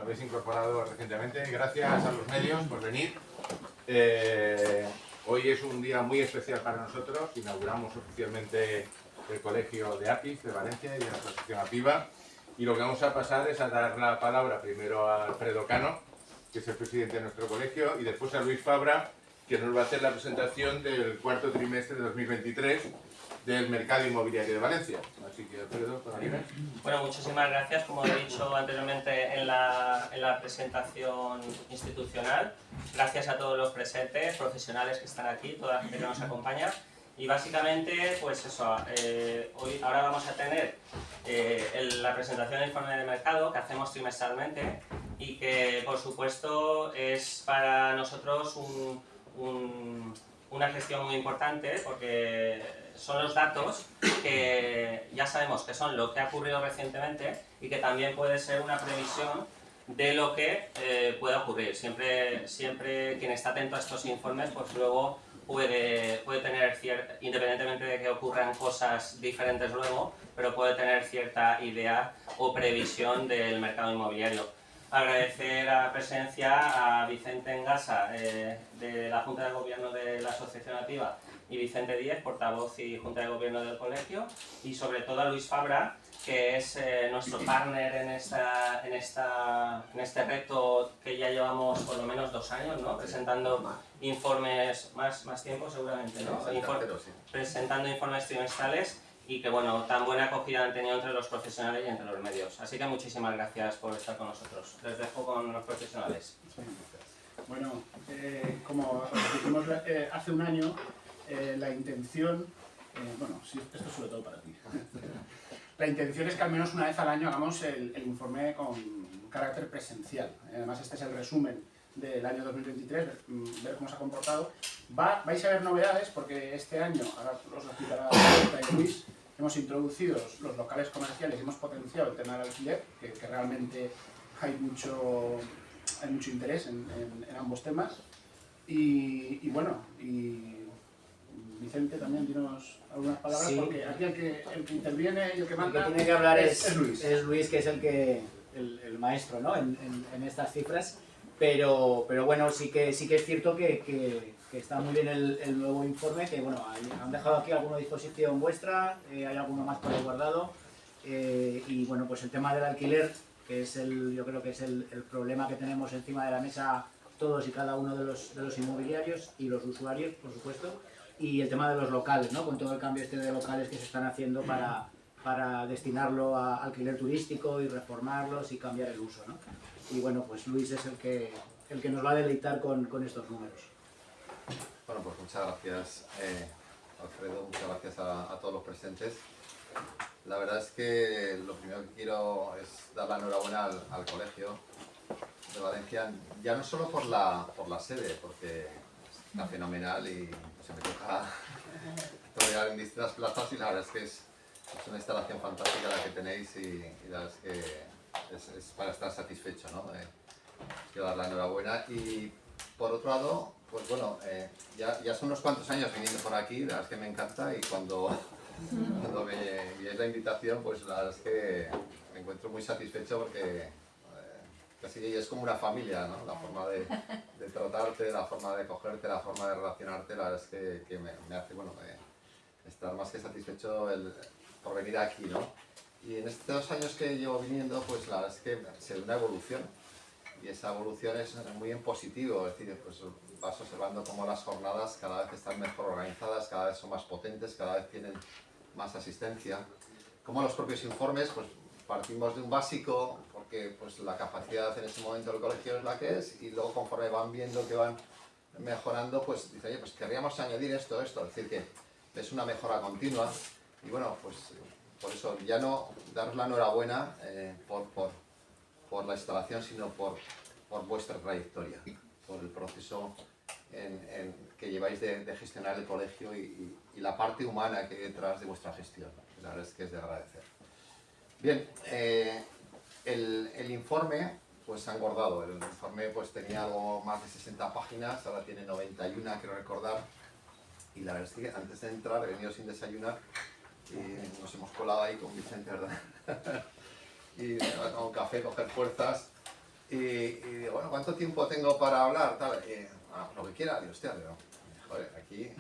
habéis incorporado recientemente. Gracias a los medios por venir. Hoy es un día muy especial para nosotros. Inauguramos oficialmente el Colegio de APIS de Valencia y de la Asociación APIVA. Y lo que vamos a pasar es a dar la palabra primero a Alfredo Cano, que es el presidente de nuestro colegio, y después a Luis Fabra, que nos va a hacer la presentación del cuarto trimestre de 2023 del mercado inmobiliario de Valencia. Así que, Alfredo, para mí. Bueno, muchísimas gracias, como he dicho anteriormente en la presentación institucional. Gracias a todos los presentes, profesionales que están aquí, toda la gente que nos acompaña. Y básicamente, pues eso, ahora vamos a tener la presentación del informe de mercado que hacemos trimestralmente y que, por supuesto, es para nosotros una gestión muy importante porque son los datos que ya sabemos que son lo que ha ocurrido recientemente y que también puede ser una previsión de lo que pueda ocurrir. Siempre quien está atento a estos informes pues luego puede tener independientemente de que ocurran cosas diferentes luego, pero puede tener cierta idea o previsión del mercado inmobiliario. Agradecer la presencia a Vicente Engasa, de la Junta de Gobierno de la Asociación APIVA, y Vicente Díez, portavoz y Junta de Gobierno del colegio, y sobre todo a Luis Fabra, que es nuestro partner en este reto que ya llevamos por lo menos 2 años, ¿no? Presentando informes, más tiempo seguramente, ¿no? Presentando informes trimestrales y que, bueno, tan buena acogida han tenido entre los profesionales y entre los medios. Así que muchísimas gracias por estar con nosotros. Les dejo con los profesionales. Bueno, como dijimos hace un año, la intención, bueno, sí, esto es sobre todo para ti. La intención es que al menos una vez al año hagamos el informe con carácter presencial. Además, este es el resumen del año 2023, ver cómo se ha comportado. Vais a ver novedades porque este año, ahora os lo explicará Luis, hemos introducido los locales comerciales y hemos potenciado el tema del alquiler, que realmente hay mucho interés en ambos temas. Y bueno, Vicente, también dinos algunas palabras, sí, porque aquí el que interviene y el que manda, el que tiene que hablar es Luis. Es Luis, que es el maestro, ¿no? en estas cifras, pero bueno, sí que es cierto que está muy bien el nuevo informe, que bueno, han dejado aquí alguna disposición vuestra, hay alguno más por ahí guardado, y bueno, pues el tema del alquiler, que es yo creo que es el problema que tenemos encima de la mesa todos y cada uno de los inmobiliarios y los usuarios, por supuesto, y el tema de los locales, ¿no? Con todo el cambio de locales que se están haciendo para destinarlo a alquiler turístico y reformarlos y cambiar el uso, ¿no? Y bueno, pues Luis es el que nos va a deleitar con estos números. Bueno, pues muchas gracias, Alfredo, muchas gracias a todos los presentes. La verdad es que lo primero que quiero es dar la enhorabuena al Colegio de Valencia, ya no solo por la sede, porque está fenomenal y se me toca torear en distintas plazas, y la verdad es que es una instalación fantástica la que tenéis, y la verdad es que es para estar satisfecho, ¿no? Quiero dar la enhorabuena. Y por otro lado, pues bueno, ya son unos cuantos años viniendo por aquí, la verdad es que me encanta, y cuando me enviáis la invitación, pues la verdad es que me encuentro muy satisfecho porque casi es como una familia, ¿no? La forma de tratarte, la forma de cogerte, la forma de relacionarte, la verdad es que me hace, bueno, estar más que satisfecho por venir aquí, ¿no? Y en estos 2 años que llevo viniendo, pues la verdad es que se ve una evolución, y esa evolución es muy en positivo, es decir, pues vas observando cómo las jornadas cada vez están mejor organizadas, cada vez son más potentes, cada vez tienen más asistencia, como los propios informes, pues partimos de un básico, porque pues la capacidad en ese momento del colegio es la que es, y luego conforme van viendo que van mejorando, pues dice, oye, pues querríamos añadir esto, es decir, que es una mejora continua. Y bueno, pues por eso ya no daros la enhorabuena por la instalación, sino por vuestra trayectoria, por el proceso que lleváis de gestionar el colegio y la parte humana que hay detrás de vuestra gestión. La verdad es que es de agradecer. Bien, el informe pues se ha engordado. El informe pues tenía algo más de 60 páginas, ahora tiene 91, quiero recordar. Y la verdad es que antes de entrar he venido sin desayunar y nos hemos colado ahí con Vicente, ¿verdad? Y a un café, coger fuerzas. Y digo, bueno, ¿cuánto tiempo tengo para hablar? Tal, lo que quiera. Digo, hostia, pero, joder, aquí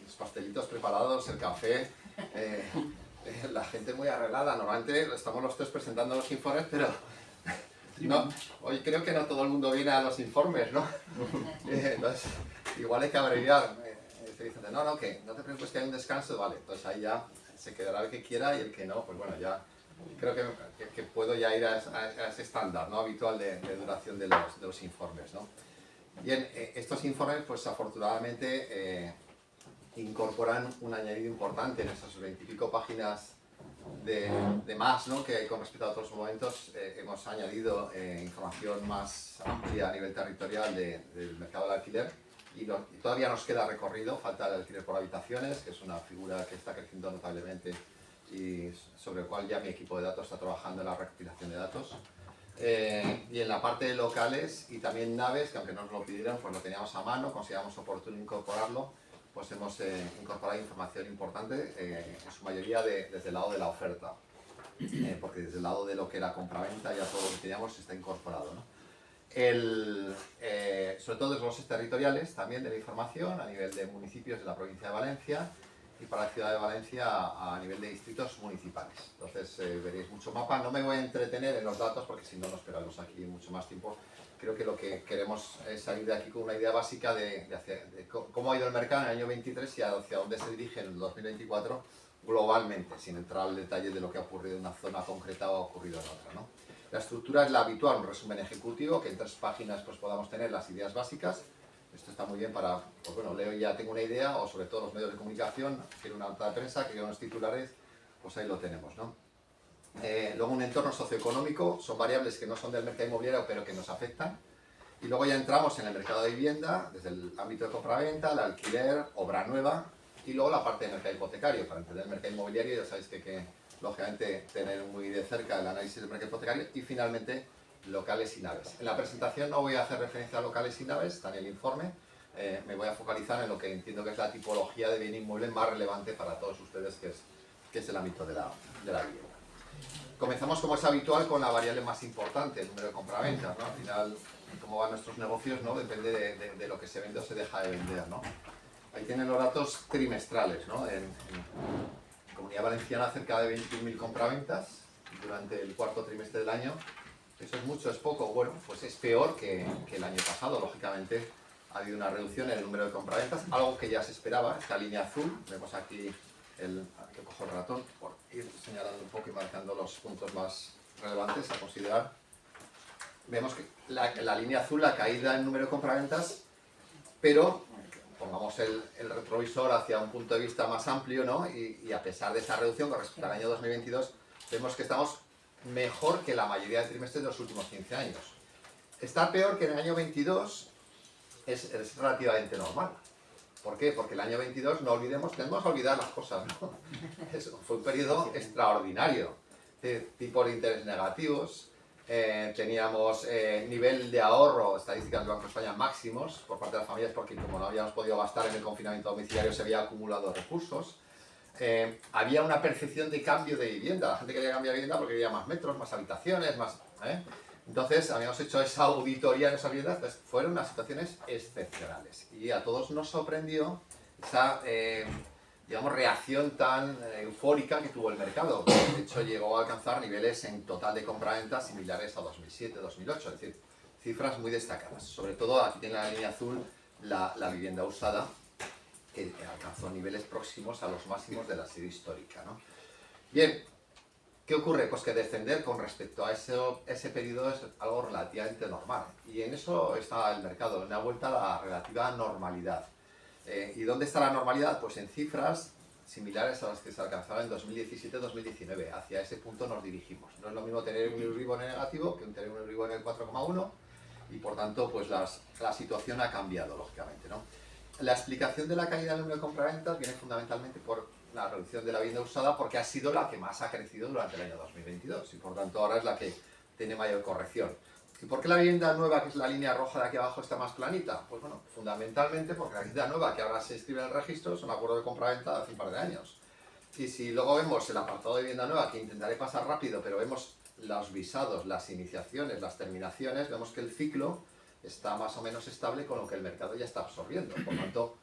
los pastelitos preparados, el café, la gente muy arreglada. Normalmente estamos los tres presentando los informes, pero no, hoy creo que no todo el mundo viene a los informes, ¿no? Entonces, igual hay que abreviar. Estoy diciendo, no, que no te preocupes que hay un descanso, vale. Entonces ahí ya se quedará el que quiera y el que no, pues bueno, ya creo que puedo ya ir a ese estándar, ¿no?, habitual de duración de los informes, ¿no? Bien, estos informes, pues afortunadamente incorporan un añadido importante en esas 20 y pico páginas de más, ¿no?, que hay con respecto a otros momentos. Hemos añadido información más amplia a nivel territorial del mercado del alquiler y todavía nos queda recorrido. Falta el alquiler por habitaciones, que es una figura que está creciendo notablemente y sobre el cual ya mi equipo de datos está trabajando en la recopilación de datos. Y en la parte de locales y también naves, que aunque no nos lo pidieron, pues lo teníamos a mano, consideramos oportuno incorporarlo, pues hemos incorporado información importante, en su mayoría desde el lado de la oferta, porque desde el lado de lo que era compraventa ya todo lo que teníamos está incorporado, ¿no? Sobre todo desgloses territoriales también de la información a nivel de municipios de la provincia de Valencia y para la ciudad de Valencia a nivel de distritos municipales. Entonces veréis mucho mapa. No me voy a entretener en los datos porque si no nos quedamos aquí mucho más tiempo. Creo que lo que queremos es salir de aquí con una idea básica de cómo ha ido el mercado en el año 23 y hacia dónde se dirige en el 2024 globalmente, sin entrar al detalle de lo que ha ocurrido en una zona concreta o ha ocurrido en otra, ¿no? La estructura es la habitual, un resumen ejecutivo, que en 3 páginas pues, podamos tener las ideas básicas. Esto está muy bien para, pues bueno, leo y ya tengo una idea, o sobre todo los medios de comunicación, quiero una nota de prensa, quiero unos titulares, pues ahí lo tenemos, ¿no? Luego un entorno socioeconómico, son variables que no son del mercado inmobiliario, pero que nos afectan. Y luego ya entramos en el mercado de vivienda, desde el ámbito de compraventa, el alquiler, obra nueva, y luego la parte del mercado hipotecario. Para entender el mercado inmobiliario ya sabéis que lógicamente tener muy de cerca el análisis del mercado hipotecario y finalmente locales y naves. En la presentación no voy a hacer referencia a locales y naves, está en el informe. Me voy a focalizar en lo que entiendo que es la tipología de bien inmueble más relevante para todos ustedes, que es el ámbito de la vivienda. Comenzamos, como es habitual, con la variable más importante, el número de compraventas, ¿no? Al final, cómo van nuestros negocios, ¿no?, depende de lo que se vende o se deja de vender, ¿no? Ahí tienen los datos trimestrales, ¿no? En Comunidad Valenciana cerca de 21.000 compraventas durante el cuarto trimestre del año. ¿Eso es mucho, es poco? Bueno, pues es peor que el año pasado. Lógicamente ha habido una reducción en el número de compraventas, algo que ya se esperaba. Esta línea azul, vemos aquí, que cojo el ratón por ir señalando un poco y marcando los puntos más relevantes a considerar. Vemos que la línea azul, la caída en número de compraventas, pero pongamos el retrovisor hacia un punto de vista más amplio, ¿no? Y a pesar de esa reducción con respecto al año 2022, vemos que estamos mejor que la mayoría de trimestres de los últimos 15 años. Está peor que en el año 22, es relativamente normal. ¿Por qué? Porque el año 22, no olvidemos, tendemos a olvidar las cosas, ¿no? Fue un periodo extraordinario, de tipos de interés negativos, teníamos nivel de ahorro, estadísticas del Banco de España máximos por parte de las familias, porque como no habíamos podido gastar en el confinamiento domiciliario se había acumulado recursos. Había una percepción de cambio de vivienda, la gente quería cambiar de vivienda porque quería más metros, más habitaciones, más... Entonces habíamos hecho esa auditoría en esas viviendas, pues fueron unas situaciones excepcionales y a todos nos sorprendió esa digamos, reacción tan eufórica que tuvo el mercado. De hecho llegó a alcanzar niveles en total de compraventas similares a 2007-2008, es decir, cifras muy destacadas. Sobre todo aquí tiene la línea azul la vivienda usada, que alcanzó niveles próximos a los máximos de la serie histórica, ¿no? Bien, ¿qué ocurre? Pues que descender con respecto a ese periodo es algo relativamente normal. Y en eso está el mercado, en una vuelta a la relativa normalidad. ¿Y dónde está la normalidad? Pues en cifras similares a las que se alcanzaron en 2017-2019. Hacia ese punto nos dirigimos. No es lo mismo tener un Euribor negativo que tener un Euribor en el 4,1 y por tanto pues la situación ha cambiado, lógicamente, ¿no? La explicación de la caída del número de compraventas viene fundamentalmente por la reducción de la vivienda usada, porque ha sido la que más ha crecido durante el año 2022 y por tanto ahora es la que tiene mayor corrección. ¿Y por qué la vivienda nueva, que es la línea roja de aquí abajo, está más planita? Pues bueno, fundamentalmente porque la vivienda nueva que ahora se inscribe en el registro es un acuerdo de compraventa de hace un par de años. Y si luego vemos el apartado de vivienda nueva, que intentaré pasar rápido, pero vemos los visados, las iniciaciones, las terminaciones, vemos que el ciclo está más o menos estable con lo que el mercado ya está absorbiendo. Por lo tanto,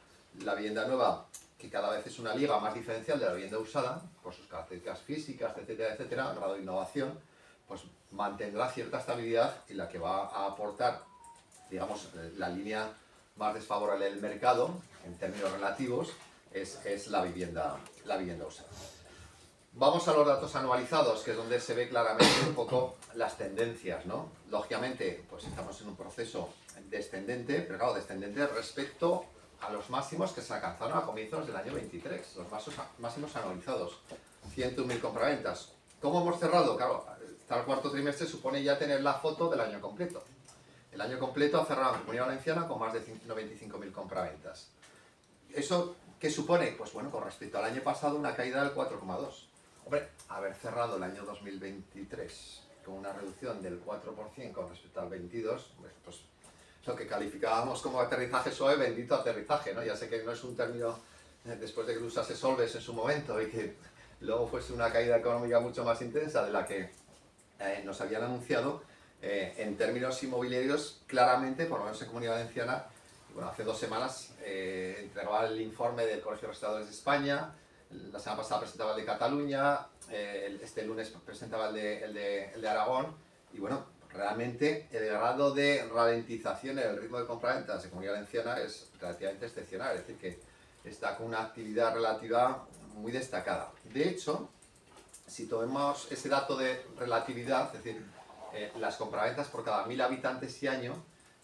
la vivienda nueva, que cada vez es una liga más diferencial de la vivienda usada, por sus características físicas, etcétera, etcétera, grado de innovación, pues mantendrá cierta estabilidad, y la que va a aportar, digamos, la línea más desfavorable del mercado, en términos relativos, es la vivienda usada. Vamos a los datos anualizados, que es donde se ve claramente un poco las tendencias, ¿no? Lógicamente, pues estamos en un proceso descendente, pero claro, descendente respecto a los máximos que se alcanzaron a comienzos del año 23, los máximos anualizados, 101.000 compraventas. ¿Cómo hemos cerrado? Claro, hasta el cuarto trimestre supone ya tener la foto del año completo. El año completo ha cerrado en Comunidad Valenciana con más de 95.000 compraventas. ¿Eso qué supone? Pues bueno, con respecto al año pasado, una caída del 4,2%. Hombre, haber cerrado el año 2023 con una reducción del 4% con respecto al 22, pues lo que calificábamos como aterrizaje suave, bendito aterrizaje, ¿no? Ya sé que no es un término, después de que usase Solves en su momento y que luego fuese una caída económica mucho más intensa de la que nos habían anunciado, en términos inmobiliarios, claramente, por lo menos en Comunidad Valenciana, bueno, hace 2 semanas entregaba el informe del Colegio de Registradores de España, la semana pasada presentaba el de Cataluña, este lunes presentaba el de Aragón, y bueno, realmente el grado de ralentización en el ritmo de compraventas de Comunidad Valenciana es relativamente excepcional, es decir, que está con una actividad relativa muy destacada. De hecho, si tomamos ese dato de relatividad, es decir, las compraventas por cada 1.000 habitantes y año,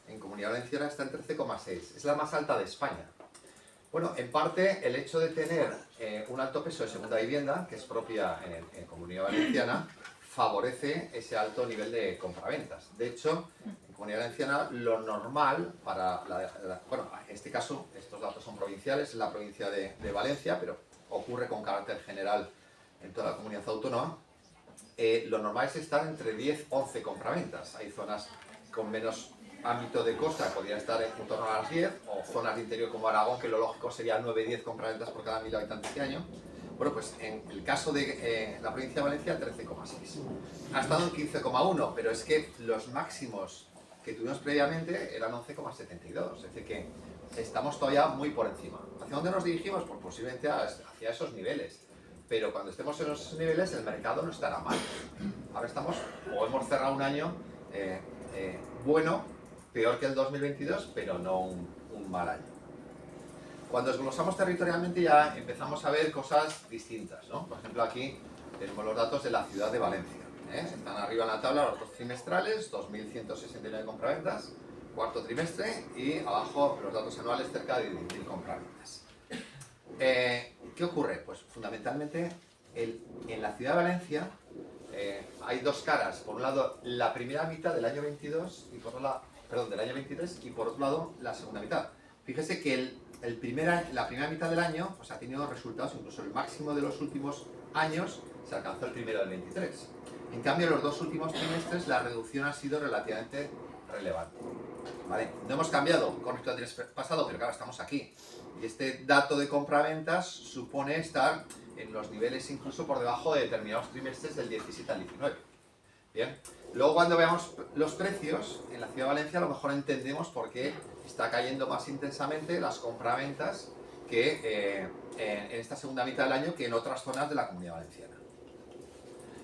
en Comunidad Valenciana está en 13,6, es la más alta de España. Bueno, en parte el hecho de tener un alto peso de segunda vivienda, que es propia en Comunidad Valenciana, favorece ese alto nivel de compraventas. De hecho, en Comunidad Valenciana lo normal para bueno, en este caso estos datos son provinciales, en la provincia de Valencia, pero ocurre con carácter general en toda la comunidad autónoma, lo normal es estar entre 10-11 compraventas. Hay zonas con menos ámbito de costa que podrían estar en torno a las 10, o zonas de interior como Aragón, que lo lógico sería 9-10 compraventas por cada 1.000 habitantes y año. Bueno, pues en el caso de la provincia de Valencia, 13,6. Ha estado en 15,1, pero es que los máximos que tuvimos previamente eran 11,72, es decir que estamos todavía muy por encima. ¿Hacia dónde nos dirigimos? Pues posiblemente hacia esos niveles, pero cuando estemos en esos niveles el mercado no estará mal. Ahora estamos, o hemos cerrado un año bueno, peor que el 2022, pero no un mal año. Cuando desglosamos territorialmente ya empezamos a ver cosas distintas, ¿no? Por ejemplo, aquí tenemos los datos de la ciudad de Valencia. Están arriba en la tabla los 2 trimestrales, 2.169 compraventas, cuarto trimestre, y abajo los datos anuales, cerca de 10.000 compraventas. ¿Qué ocurre? Pues fundamentalmente en la ciudad de Valencia hay 2 caras. Por un lado, la primera mitad del año 22 y por otro lado, perdón, del año 23, y por otro lado la segunda mitad. Fíjese que la primera mitad del año pues, ha tenido resultados, incluso el máximo de los últimos años se alcanzó el primero del 23. En cambio, en los 2 últimos trimestres la reducción ha sido relativamente relevante. ¿Vale? No hemos cambiado con respecto al trimestre pasado, pero claro, estamos aquí. Y este dato de compraventas supone estar en los niveles incluso por debajo de determinados trimestres del 17 al 19. Bien. Luego, cuando veamos los precios, en la ciudad de Valencia a lo mejor entendemos por qué está cayendo más intensamente las compraventas que en esta segunda mitad del año que en otras zonas de la Comunidad Valenciana.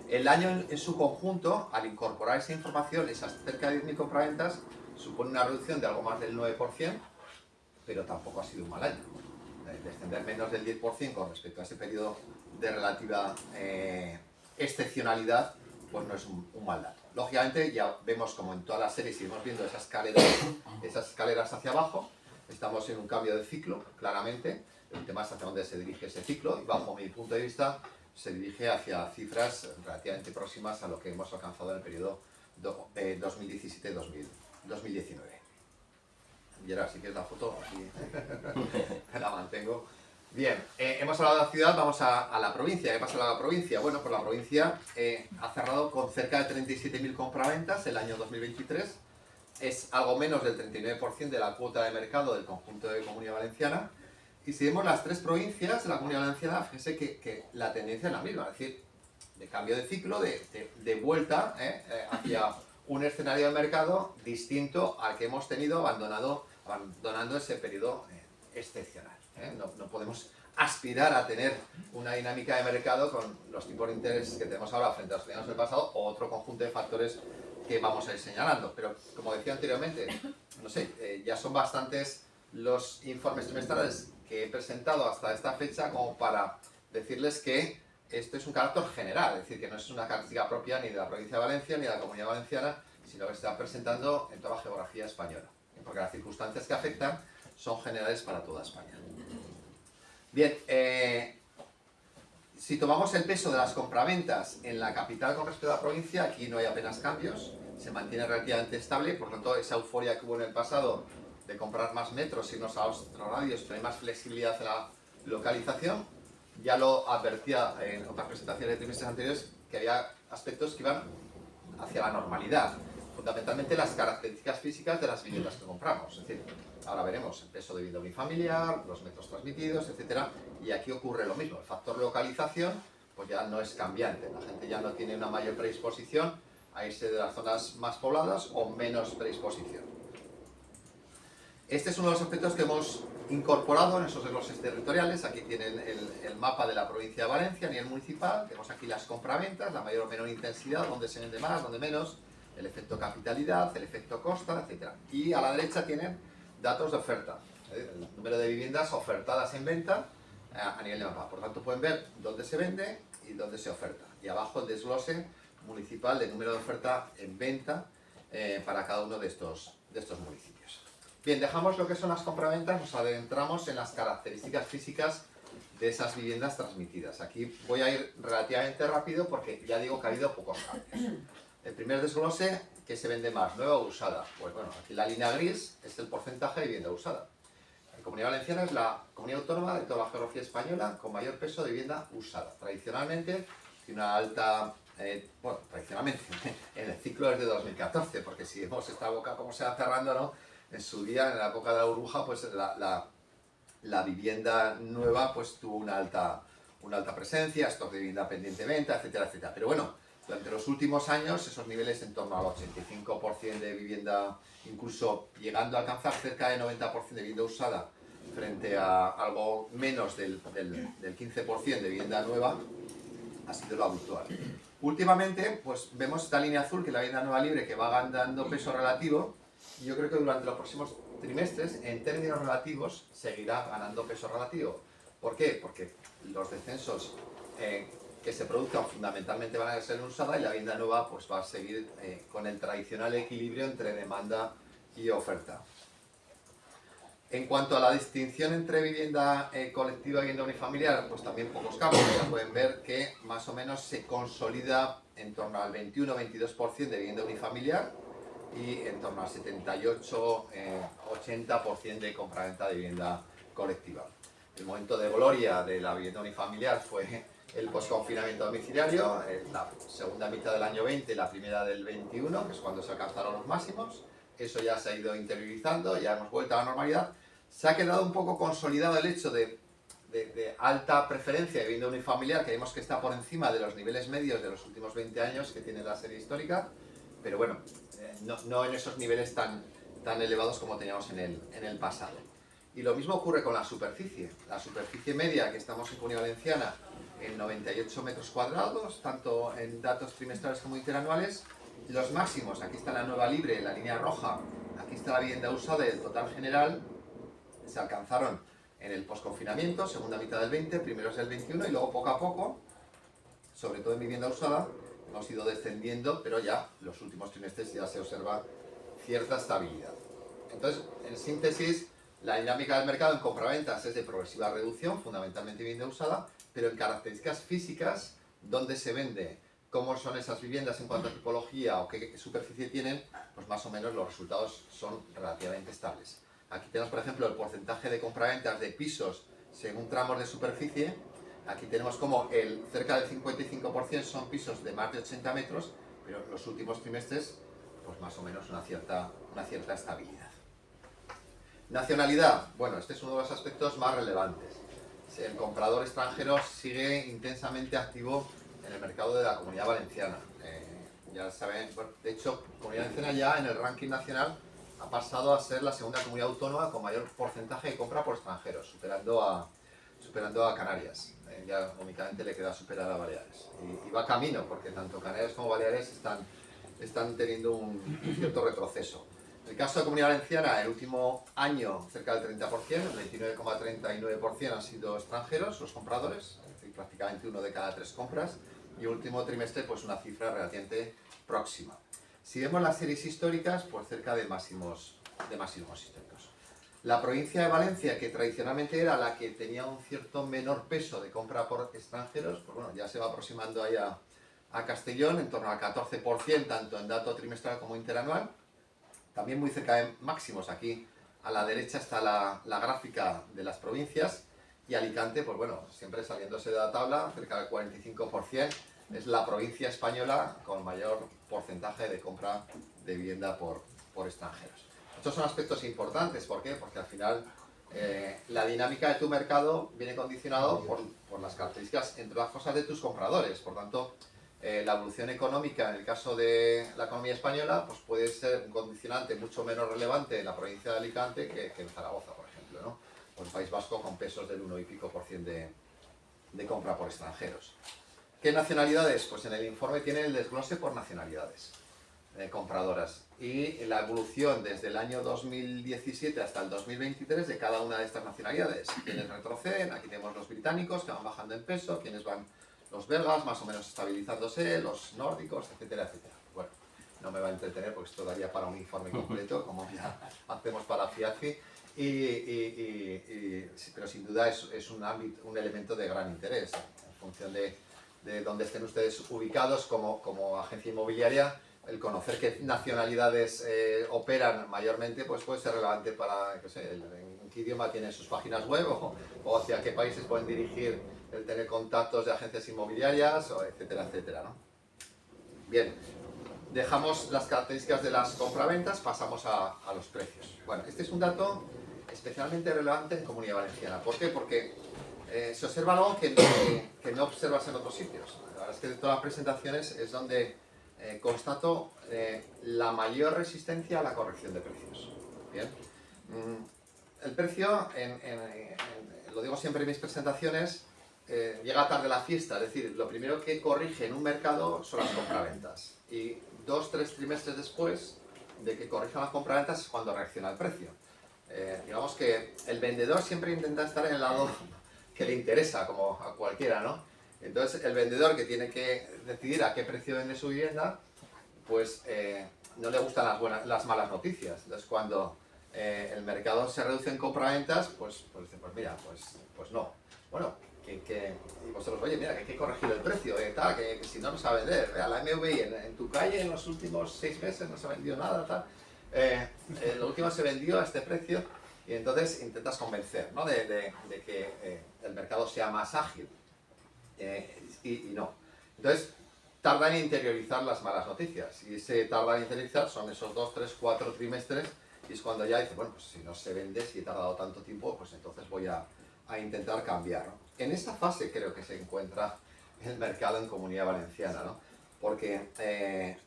El año en su conjunto, al incorporar esa información, esas cerca de 10.000 compraventas, supone una reducción de algo más del 9%, pero tampoco ha sido un mal año. Descender menos del 10% con respecto a ese periodo de relativa excepcionalidad, pues no es un mal dato. Lógicamente ya vemos como en todas las series seguimos viendo esas escaleras hacia abajo, estamos en un cambio de ciclo, claramente, el tema es hacia dónde se dirige ese ciclo, y bajo mi punto de vista se dirige hacia cifras relativamente próximas a lo que hemos alcanzado en el periodo 2017-2019. Y ahora sí que es la foto, aquí la mantengo. Bien, hemos hablado de la ciudad, vamos a la provincia. ¿Qué pasa en la provincia? Bueno, pues la provincia ha cerrado con cerca de 37.000 compraventas el año 2023. Es algo menos del 39% de la cuota de mercado del conjunto de Comunidad Valenciana. Y si vemos las 3 provincias de la Comunidad Valenciana, fíjense que la tendencia es la misma. Es decir, cambio de ciclo, de vuelta hacia un escenario de mercado distinto al que hemos tenido abandonando ese periodo excepcional. No podemos aspirar a tener una dinámica de mercado con los tipos de interés que tenemos ahora frente a los que teníamos en el pasado o otro conjunto de factores que vamos a ir señalando. Pero, como decía anteriormente, no sé, ya son bastantes los informes trimestrales que he presentado hasta esta fecha como para decirles que esto es un carácter general, es decir, que no es una característica propia ni de la provincia de Valencia ni de la Comunidad Valenciana, sino que se está presentando en toda la geografía española, porque las circunstancias que afectan son generales para toda España. Bien, si tomamos el peso de las compraventas en la capital con respecto a la provincia, aquí no hay apenas cambios, se mantiene relativamente estable, por lo tanto esa euforia que hubo en el pasado de comprar más metros, irnos a otros radios, tener más flexibilidad en la localización, ya lo advertía en otras presentaciones de trimestres anteriores que había aspectos que iban hacia la normalidad, fundamentalmente las características físicas de las viviendas que compramos, es decir, ahora veremos el peso de vivienda unifamiliar, los metros transmitidos, etcétera, y aquí ocurre lo mismo, el factor localización pues ya no es cambiante, la gente ya no tiene una mayor predisposición a irse de las zonas más pobladas o menos predisposición. Este es uno de los aspectos que hemos incorporado en esos desgloses territoriales. Aquí tienen el mapa de la provincia de Valencia a nivel municipal. Tenemos aquí las compraventas, la mayor o menor intensidad, dónde se vende más, dónde menos, el efecto capitalidad, el efecto costa, etc. Y a la derecha tienen datos de oferta, el número de viviendas ofertadas en venta a nivel de mapa. Por tanto, pueden ver dónde se vende y dónde se oferta. Y abajo el desglose municipal del número de oferta en venta para cada uno de estos municipios. Bien, dejamos lo que son las compraventas, nos adentramos en las características físicas de esas viviendas transmitidas. Aquí voy a ir relativamente rápido porque ya digo que ha habido pocos cambios. El primer desglose, ¿qué se vende más? ¿Nueva o usada? Pues bueno, aquí la línea gris es el porcentaje de vivienda usada. La Comunidad Valenciana es la comunidad autónoma de toda la geografía española con mayor peso de vivienda usada. Tradicionalmente tiene una alta... bueno, tradicionalmente, en el ciclo desde 2014, porque si vemos esta boca como se va cerrando, ¿no? En su día, en la época de la burbuja, pues la vivienda nueva pues tuvo una alta presencia, stock de vivienda pendiente de venta, etcétera, etcétera. Pero bueno, durante los últimos años, esos niveles en torno al 85% de vivienda, incluso llegando a alcanzar cerca del 90% de vivienda usada, frente a algo menos del 15% de vivienda nueva, ha sido lo habitual. Últimamente, pues vemos esta línea azul, que es la vivienda nueva libre, que va ganando peso relativo, y yo creo que durante los próximos trimestres, en términos relativos, seguirá ganando peso relativo. ¿Por qué? Porque los descensos que se produzcan fundamentalmente van a ser en usada y la vivienda nueva pues, va a seguir con el tradicional equilibrio entre demanda y oferta. En cuanto a la distinción entre vivienda colectiva y vivienda unifamiliar, pues también pocos cambios. Ya pueden ver que más o menos se consolida en torno al 21-22% de vivienda unifamiliar y en torno al 78-80% de compraventa de vivienda colectiva. El momento de gloria de la vivienda unifamiliar fue el posconfinamiento domiciliario, la segunda mitad del año 20 y la primera del 21, que es cuando se alcanzaron los máximos. Eso ya se ha ido interiorizando, ya hemos vuelto a la normalidad. Se ha quedado un poco consolidado el hecho de alta preferencia de vivienda unifamiliar, que vemos que está por encima de los niveles medios de los últimos 20 años que tiene la serie histórica, pero bueno, no en esos niveles tan elevados como teníamos en el pasado. Y lo mismo ocurre con la superficie. La superficie media que estamos en Comunidad Valenciana en 98 metros cuadrados, tanto en datos trimestrales como interanuales. Los máximos, aquí está la nueva libre, la línea roja, aquí está la vivienda usada y el total general, se alcanzaron en el posconfinamiento, segunda mitad del 20, primeros del 21, y luego poco a poco, sobre todo en vivienda usada, hemos ido descendiendo, pero ya los últimos trimestres ya se observa cierta estabilidad. Entonces, en síntesis, la dinámica del mercado en compraventas es de progresiva reducción, fundamentalmente vivienda usada, pero en características físicas, dónde se vende, cómo son esas viviendas en cuanto a tipología o qué superficie tienen, pues más o menos los resultados son relativamente estables. Aquí tenemos, por ejemplo, el porcentaje de compraventas de pisos según tramos de superficie. Aquí tenemos como cerca del 55% son pisos de más de 80 metros, pero en los últimos trimestres, pues más o menos una cierta estabilidad. Nacionalidad, bueno, este es uno de los aspectos más relevantes. El comprador extranjero sigue intensamente activo en el mercado de la Comunidad Valenciana. Ya saben, bueno, de hecho, Comunidad Valenciana ya en el ranking nacional ha pasado a ser la segunda comunidad autónoma con mayor porcentaje de compra por extranjeros, superando a Canarias. Ya únicamente le queda superar a Baleares. Y va camino, porque tanto Canarias como Baleares están teniendo un cierto retroceso. En el caso de Comunidad Valenciana, el último año cerca del 30%, el 29,39% han sido extranjeros los compradores, es decir, prácticamente 1 de cada 3 compras, y el último trimestre pues una cifra relativamente próxima. Si vemos las series históricas, pues cerca de máximos históricos. La provincia de Valencia, que tradicionalmente era la que tenía un cierto menor peso de compra por extranjeros, pues bueno, ya se va aproximando ahí a Castellón, en torno al 14%, tanto en dato trimestral como interanual. También muy cerca de máximos, aquí a la derecha está la gráfica de las provincias, y Alicante, pues bueno, siempre saliéndose de la tabla, cerca del 45%, es la provincia española con mayor porcentaje de compra de vivienda por extranjeros. Estos son aspectos importantes, ¿por qué? Porque al final la dinámica de tu mercado viene condicionado por las características, entre las cosas, de tus compradores. Por tanto, la evolución económica en el caso de la economía española pues puede ser un condicionante mucho menos relevante en la provincia de Alicante que en Zaragoza, por ejemplo, ¿no? O en País Vasco, con pesos del 1 y pico % de compra por extranjeros. ¿Qué nacionalidades? Pues en el informe tiene el desglose por nacionalidades compradoras y la evolución desde el año 2017 hasta el 2023 de cada una de estas nacionalidades. Quienes retroceden, aquí tenemos los británicos que van bajando en peso, quienes van los belgas más o menos estabilizándose, los nórdicos, etcétera, etcétera. Bueno, no me va a entretener porque esto daría para un informe completo, como ya hacemos para FIACI, pero sin duda es un elemento de gran interés en función de dónde estén ustedes ubicados como agencia inmobiliaria. El conocer qué nacionalidades operan mayormente pues puede ser relevante para, qué sé, en qué idioma tienen sus páginas web o hacia qué países pueden dirigir el tener contactos de agencias inmobiliarias, o etcétera, etcétera, ¿no? Bien, dejamos las características de las compraventas, pasamos a los precios. Bueno, este es un dato especialmente relevante en Comunidad Valenciana. ¿Por qué? Porque se observa algo que no observas en otros sitios. La verdad es que de todas las presentaciones es donde constato la mayor resistencia a la corrección de precios. Bien. El precio, lo digo siempre en mis presentaciones, llega tarde la fiesta, es decir, lo primero que corrige en un mercado son las compraventas. Y 2-3 trimestres después de que corrijan las compraventas es cuando reacciona el precio. Digamos que el vendedor siempre intenta estar en el lado que le interesa, como a cualquiera, ¿no? Entonces, el vendedor que tiene que decidir a qué precio vende su vivienda, pues no le gustan las malas noticias. Entonces, cuando el mercado se reduce en compraventas, pues dice, pues mira, pues no. Bueno, y vosotros, oye, mira, que hay que corregir el precio, tal, que si no, no se va a vender. La MVI en tu calle en los últimos 6 meses no se ha vendido nada, tal. Lo último se vendió a este precio y entonces intentas convencer, ¿no? de que el mercado sea más ágil. Y no. Entonces, tarda en interiorizar las malas noticias. Y ese tarda en interiorizar son esos 2, 3, 4 trimestres. Y es cuando ya dice, bueno, pues si no se vende, si he tardado tanto tiempo, pues entonces voy a intentar cambiar, ¿no? En esta fase creo que se encuentra el mercado en Comunidad Valenciana, ¿no? Porque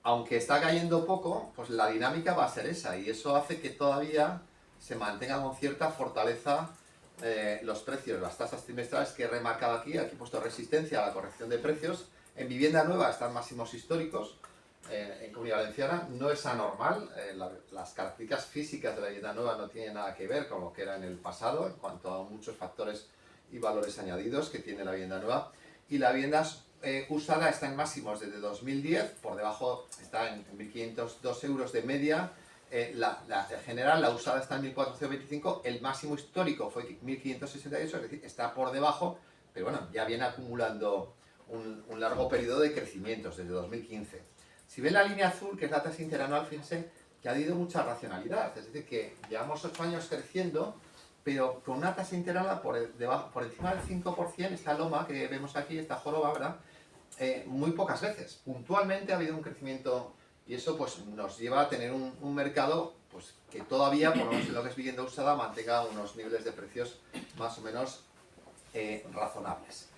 aunque está cayendo poco, pues la dinámica va a ser esa. Y eso hace que todavía se mantengan con cierta fortaleza los precios, las tasas trimestrales que he remarcado aquí he puesto resistencia a la corrección de precios. En vivienda nueva están máximos históricos, en Comunidad Valenciana no es anormal, las características físicas de la vivienda nueva no tienen nada que ver con lo que era en el pasado, en cuanto a muchos factores y valores añadidos que tiene la vivienda nueva, y la vivienda usada está en máximos desde 2010, por debajo está en 1.502 euros de media. La general, la usada está en 1.425, el máximo histórico fue 1.568, es decir, está por debajo, pero bueno, ya viene acumulando un largo periodo de crecimientos desde 2015. Si ven la línea azul, que es la tasa interanual, fíjense que ha habido mucha racionalidad, es decir, que llevamos 8 años creciendo, pero con una tasa interanual por encima del 5%, esta loma que vemos aquí, esta joroba, ¿verdad? Muy pocas veces. Puntualmente ha habido un crecimiento. Y eso pues nos lleva a tener un mercado pues, que todavía, por lo menos en lo que es vivienda usada, mantenga unos niveles de precios más o menos razonables.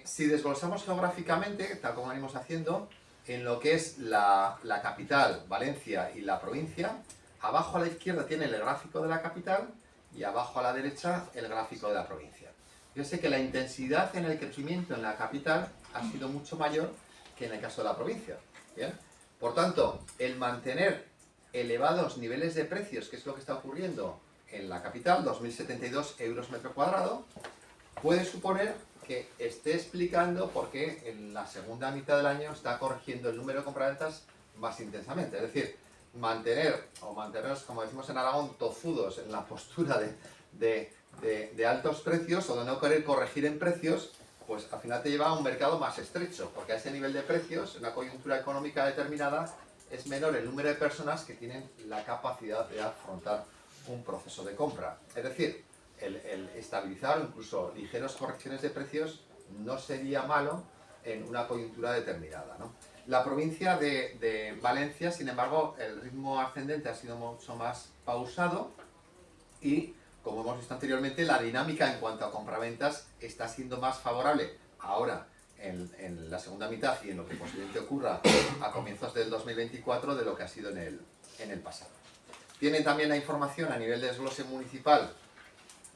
Si desglosamos geográficamente, tal como venimos haciendo, en lo que es la capital, Valencia y la provincia, abajo a la izquierda tiene el gráfico de la capital y abajo a la derecha el gráfico de la provincia. Yo sé que la intensidad en el crecimiento en la capital ha sido mucho mayor que en el caso de la provincia. ¿Bien? Por tanto, el mantener elevados niveles de precios, que es lo que está ocurriendo en la capital, 2.072 euros metro cuadrado, puede suponer que esté explicando por qué en la segunda mitad del año está corrigiendo el número de compraventas más intensamente. Es decir, mantenernos, como decimos en Aragón, tozudos en la postura de altos precios o de no querer corregir en precios, pues al final te lleva a un mercado más estrecho, porque a ese nivel de precios, en una coyuntura económica determinada, es menor el número de personas que tienen la capacidad de afrontar un proceso de compra. Es decir, el estabilizar o incluso ligeras correcciones de precios no sería malo en una coyuntura determinada, ¿no? La provincia de Valencia, sin embargo, el ritmo ascendente ha sido mucho más pausado y, como hemos visto anteriormente, la dinámica en cuanto a compraventas está siendo más favorable ahora en la segunda mitad y en lo que posiblemente ocurra a comienzos del 2024 de lo que ha sido en el pasado. Tienen también la información a nivel de desglose municipal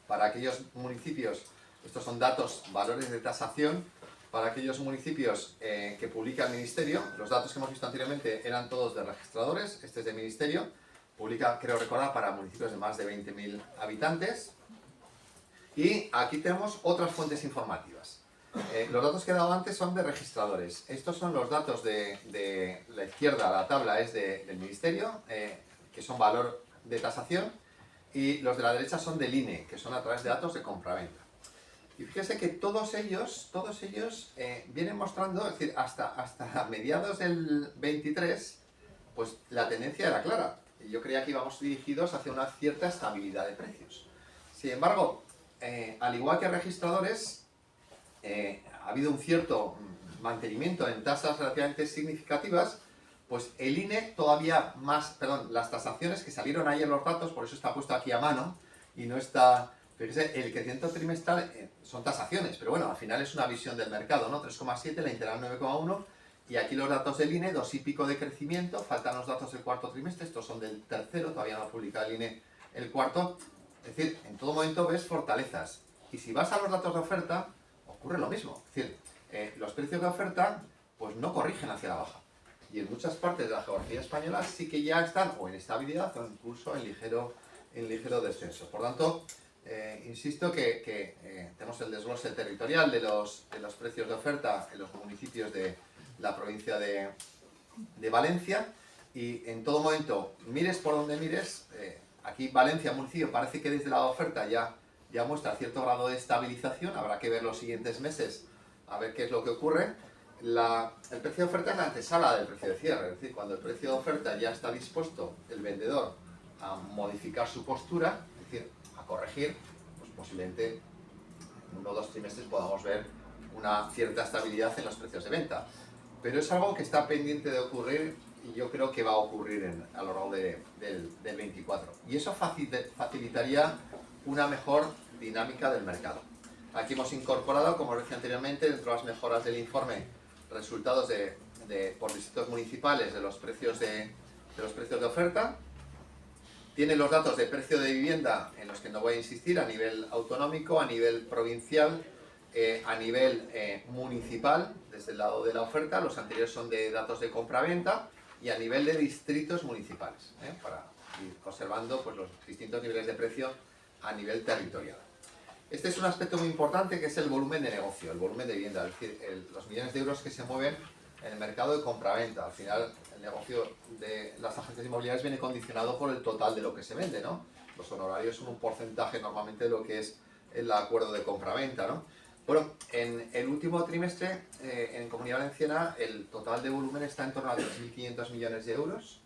para aquellos municipios, estos son datos, valores de tasación, para aquellos municipios que publica el Ministerio. Los datos que hemos visto anteriormente eran todos de registradores, este es de Ministerio, publica, creo recordar, para municipios de más de 20.000 habitantes. Y aquí tenemos otras fuentes informativas. Los datos que he dado antes son de registradores. Estos son los datos de la izquierda, la tabla es del Ministerio, que son valor de tasación, y los de la derecha son del INE, que son a través de datos de compraventa. Y fíjese que todos ellos vienen mostrando, es decir, hasta mediados del 23, pues la tendencia era clara. Y yo creía que íbamos dirigidos hacia una cierta estabilidad de precios. Sin embargo, al igual que registradores, ha habido un cierto mantenimiento en tasas relativamente significativas, pues el INE todavía más, las tasaciones que salieron ayer los datos, por eso está puesto aquí a mano, y no está, fíjese, el crecimiento trimestral son tasaciones, pero bueno, al final es una visión del mercado, ¿no? 3,7, la integral 9,1, y aquí los datos del INE, 2 y pico de crecimiento, faltan los datos del cuarto trimestre, estos son del tercero, todavía no ha publicado el INE el cuarto, es decir, en todo momento ves fortalezas, y si vas a los datos de oferta, ocurre lo mismo, es decir, los precios de oferta pues no corrigen hacia la baja. Y en muchas partes de la geografía española sí que ya están o en estabilidad o incluso en ligero descenso. Por tanto, insisto que tenemos el desglose territorial de los precios de oferta en los municipios de la provincia de Valencia y en todo momento, mires por donde mires, aquí Valencia, municipio, parece que desde la oferta ya muestra cierto grado de estabilización, habrá que ver los siguientes meses a ver qué es lo que ocurre. El precio de oferta es la antesala del precio de cierre, es decir, cuando el precio de oferta ya está dispuesto el vendedor a modificar su postura, es decir, a corregir, pues posiblemente en 1 o 2 trimestres podamos ver una cierta estabilidad en los precios de venta. Pero es algo que está pendiente de ocurrir y yo creo que va a ocurrir a lo largo del 24. Y eso facilitaría una mejor dinámica del mercado. Aquí hemos incorporado, como os decía anteriormente, dentro de las mejoras del informe, resultados por distritos municipales de los precios de oferta. Tiene los datos de precio de vivienda, en los que no voy a insistir, a nivel autonómico, a nivel provincial, a nivel municipal, desde el lado de la oferta. Los anteriores son de datos de compra-venta y a nivel de distritos municipales, para ir observando pues, los distintos niveles de precio a nivel territorial. Este es un aspecto muy importante que es el volumen de negocio, el volumen de vivienda, es decir, los millones de euros que se mueven en el mercado de compraventa. Al final, el negocio de las agencias inmobiliarias viene condicionado por el total de lo que se vende, ¿no? Los honorarios son un porcentaje normalmente de lo que es el acuerdo de compraventa, ¿no? Bueno, en el último trimestre, en Comunidad Valenciana, el total de volumen está en torno a 3.500 millones de euros.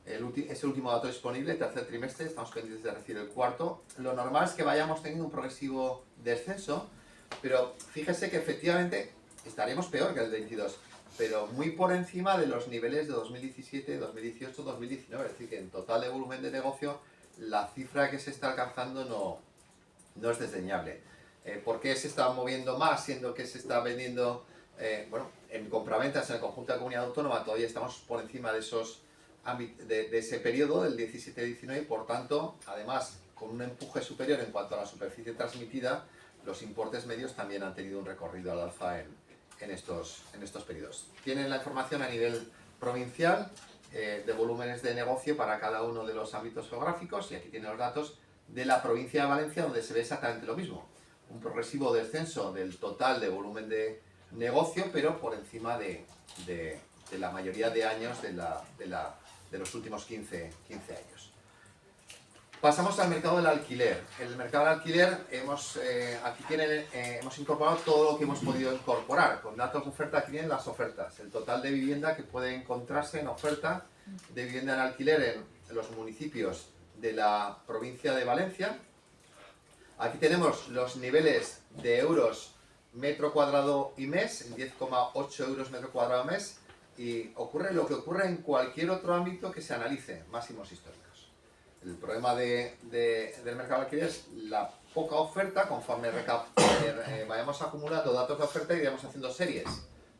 Es el último dato disponible, el tercer trimestre, estamos pendientes de recibir el cuarto. Lo normal es que vayamos teniendo un progresivo descenso, pero fíjese que efectivamente estaremos peor que el 22, pero muy por encima de los niveles de 2017, 2018, 2019. Es decir, que en total de volumen de negocio, la cifra que se está alcanzando no es desdeñable. ¿Por qué se está moviendo más, siendo que se está vendiendo, bueno, en compraventas en el conjunto de la comunidad autónoma todavía estamos por encima de de ese periodo, del 17-19, y por tanto, además, con un empuje superior en cuanto a la superficie transmitida, los importes medios también han tenido un recorrido al alza en estos periodos. Tienen la información a nivel provincial de volúmenes de negocio para cada uno de los ámbitos geográficos, y aquí tienen los datos de la provincia de Valencia, donde se ve exactamente lo mismo. Un progresivo descenso del total de volumen de negocio, pero por encima de la mayoría de años de los últimos 15 años. Pasamos al mercado del alquiler. El mercado del alquiler, aquí hemos incorporado todo lo que hemos podido incorporar, con datos de oferta. Aquí vienen las ofertas, el total de vivienda que puede encontrarse en oferta de vivienda en alquiler en los municipios de la provincia de Valencia. Aquí tenemos los niveles de euros metro cuadrado y mes, en 10,8 euros metro cuadrado mes, y ocurre lo que ocurre en cualquier otro ámbito que se analice, máximos históricos. El problema del mercado de alquiler es la poca oferta. Conforme vayamos acumulando datos de oferta, iremos haciendo series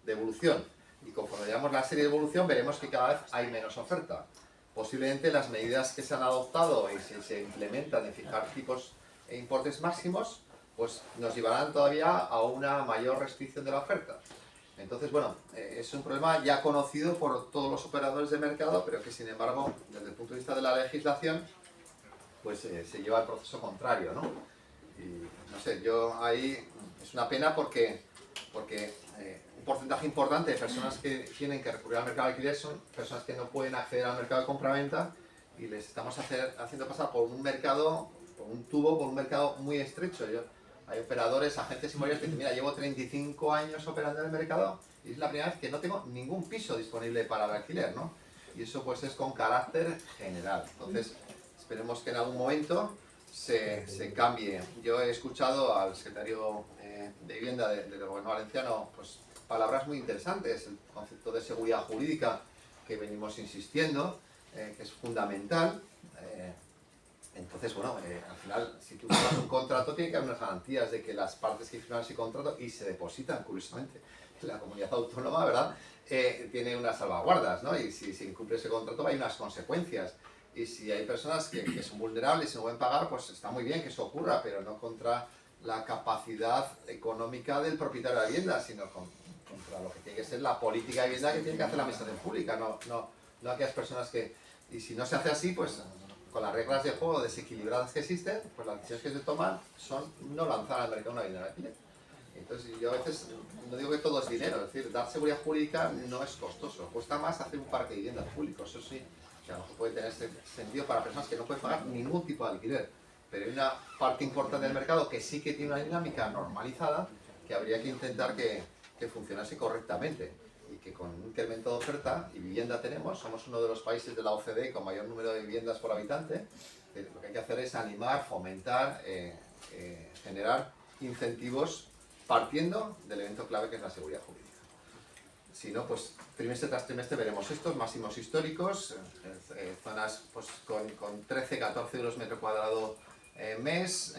de evolución, y conforme veamos la serie de evolución veremos que cada vez hay menos oferta. Posiblemente las medidas que se han adoptado y si se implementan de fijar tipos e importes máximos, pues nos llevarán todavía a una mayor restricción de la oferta. Entonces, bueno, es un problema ya conocido por todos los operadores de mercado, pero que sin embargo, desde el punto de vista de la legislación, pues se lleva al proceso contrario, ¿no? Y no sé, yo ahí es una pena porque un porcentaje importante de personas que tienen que recurrir al mercado de alquiler son personas que no pueden acceder al mercado de compraventa, y les estamos haciendo pasar por un mercado, por un tubo, por un mercado muy estrecho. Hay operadores, agencias inmobiliarias que dicen, mira, llevo 35 años operando en el mercado y es la primera vez que no tengo ningún piso disponible para el alquiler, ¿no? Y eso pues es con carácter general. Entonces, esperemos que en algún momento se cambie. Yo he escuchado al secretario de Vivienda del Gobierno valenciano pues palabras muy interesantes, el concepto de seguridad jurídica que venimos insistiendo, que es fundamental. Entonces, bueno, al final, si tú firmas un contrato, tiene que haber unas garantías de que las partes que firman ese contrato y se depositan, curiosamente, en la comunidad autónoma, ¿verdad? Tiene unas salvaguardas, ¿no? Y si se incumple ese contrato, hay unas consecuencias. Y si hay personas que son vulnerables y no pueden pagar, pues está muy bien que eso ocurra, pero no contra la capacidad económica del propietario de la vivienda, sino contra lo que tiene que ser la política de vivienda que tiene que hacer la administración pública, no aquellas personas que... Y si no se hace así, pues con las reglas de juego desequilibradas que existen, pues las decisiones que se toman son no lanzar al mercado una vivienda de alquiler. Entonces yo a veces no digo que todo es dinero, es decir, dar seguridad jurídica no es costoso, cuesta más hacer un parque de viviendas públicos, eso sí, que a lo mejor puede tener sentido para personas que no pueden pagar ningún tipo de alquiler, pero hay una parte importante del mercado que sí que tiene una dinámica normalizada que habría que intentar que funcionase correctamente, y que con un incremento de oferta y vivienda tenemos, somos uno de los países de la OCDE con mayor número de viviendas por habitante. Lo que hay que hacer es animar, fomentar, generar incentivos partiendo del evento clave que es la seguridad jurídica. Si no, pues trimestre tras trimestre veremos estos máximos históricos, zonas pues, con 13-14 euros metro cuadrado mes,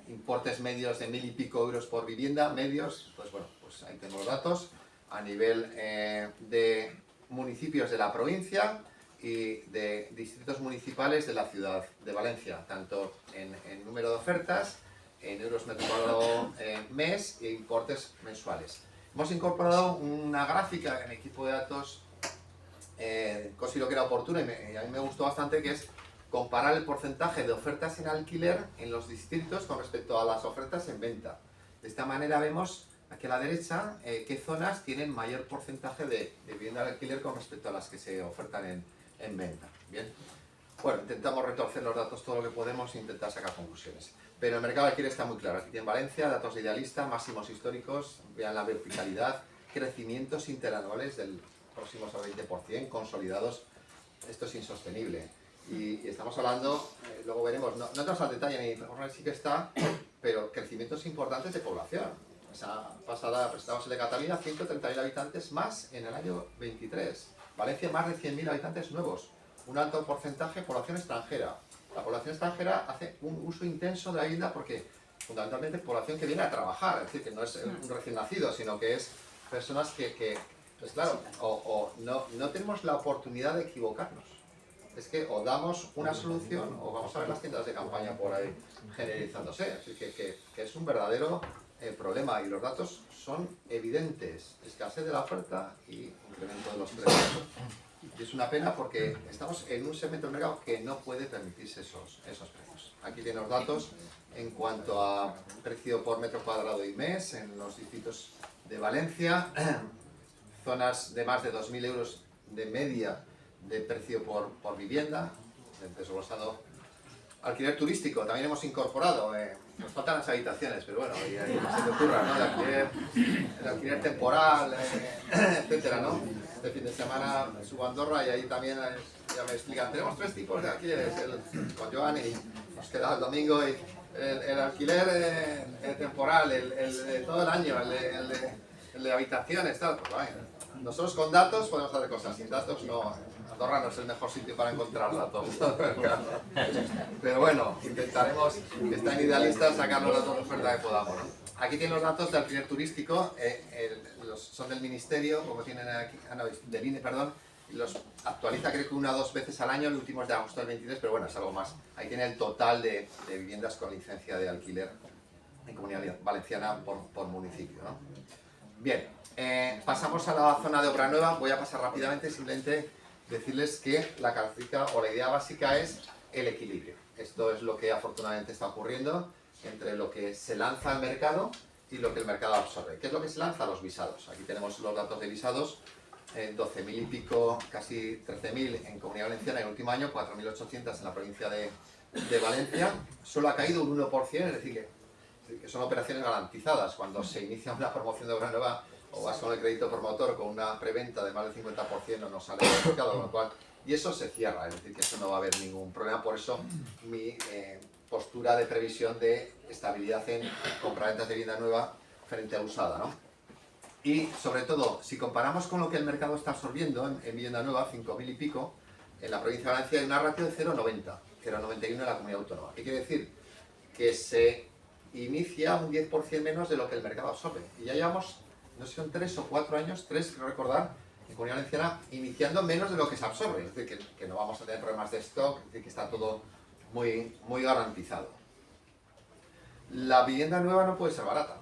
importes medios de 1000 y pico euros por vivienda, medios, pues bueno, pues ahí tenemos los datos a nivel de municipios de la provincia y de distritos municipales de la ciudad de Valencia, tanto en número de ofertas, en euros metro cuadrado mes e importes mensuales. Hemos incorporado una gráfica en equipo de datos, considero que era oportuna y a mí me gustó bastante, que es comparar el porcentaje de ofertas en alquiler en los distritos con respecto a las ofertas en venta. De esta manera vemos aquí a la derecha qué zonas tienen mayor porcentaje de vivienda de alquiler con respecto a las que se ofertan en venta. Bien. Bueno, intentamos retorcer los datos todo lo que podemos e intentar sacar conclusiones. Pero el mercado de alquiler está muy claro. Aquí en Valencia, datos de Idealista, máximos históricos, vean la verticalidad, crecimientos interanuales del próximos al 20%, consolidados. Esto es insostenible. Y estamos hablando, luego veremos, no entramos al detalle, ni informe sí que está, pero crecimientos importantes de población. Esa pasada presentamos el de Cataluña, 130.000 habitantes más en el año 23. Valencia, más de 100.000 habitantes nuevos. Un alto porcentaje de población extranjera. La población extranjera hace un uso intenso de la vivienda porque fundamentalmente población que viene a trabajar, es decir, que no es un recién nacido, sino que es personas que pues claro, no tenemos la oportunidad de equivocarnos. Es que o damos una solución o vamos a ver las tiendas de campaña por ahí generalizándose. Es decir, que es un verdadero problema y los datos son evidentes. Escasez de la oferta y incremento de los precios. Y es una pena porque estamos en un segmento de mercado que no puede permitirse esos precios. Aquí tienen los datos en cuanto a precio por metro cuadrado y mes en los distritos de Valencia, zonas de más de 2.000 euros de media de precio por vivienda, desglosado. Alquiler turístico, también hemos incorporado, nos faltan las habitaciones, pero bueno, y ahí no se te ocurra, ¿no? El alquiler temporal, etcétera, ¿no? Este fin de semana subo a Andorra y ahí también ya me explican, tenemos 3 tipos de alquileres, con Joan y nos queda el domingo y el alquiler temporal, el de todo el año, el de habitaciones, tal, pues vaya. Nosotros con datos podemos hacer cosas, sin datos no. Andorra no es el mejor sitio para encontrar datos. Pero bueno, intentaremos, que están idealistas, sacar los datos de oferta que podamos, ¿no? Aquí tienen los datos de alquiler turístico, son del Ministerio, como tienen aquí, del INE, perdón, y los actualiza creo que 1 o 2 veces al año, el último es de agosto del 23, pero bueno, es algo más. Ahí tiene el total de viviendas con licencia de alquiler en Comunidad Valenciana por municipio, ¿no? Bien, pasamos a la zona de obra nueva. Voy a pasar rápidamente, simplemente decirles que la característica o la idea básica es el equilibrio. Esto es lo que afortunadamente está ocurriendo entre lo que se lanza al mercado y lo que el mercado absorbe. ¿Qué es lo que se lanza? Los visados. Aquí tenemos los datos de visados, 12.000 y pico, casi 13.000 en Comunidad Valenciana en el último año, 4.800 en la provincia de Valencia. Solo ha caído un 1%, es decir, que son operaciones garantizadas. Cuando se inicia una promoción de obra nueva o vas con el crédito promotor con una preventa de más del 50% no sale del mercado, con lo cual, y eso se cierra, es decir, que eso no va a haber ningún problema. Por eso mi postura de previsión de estabilidad en compraventas de vivienda nueva frente a usada, ¿no? Y sobre todo, si comparamos con lo que el mercado está absorbiendo en vivienda nueva, 5.000 y pico, en la provincia de Valencia hay una ratio de 0,90, 0,91 en la comunidad autónoma. ¿Qué quiere decir? Que se inicia un 10% menos de lo que el mercado absorbe. Y ya llevamos, no sé, son 3 o 4 años, 3 creo recordar, en Comunidad Valenciana, iniciando menos de lo que se absorbe. Es decir, que no vamos a tener problemas de stock, es decir, que está todo muy garantizado. La vivienda nueva no puede ser barata.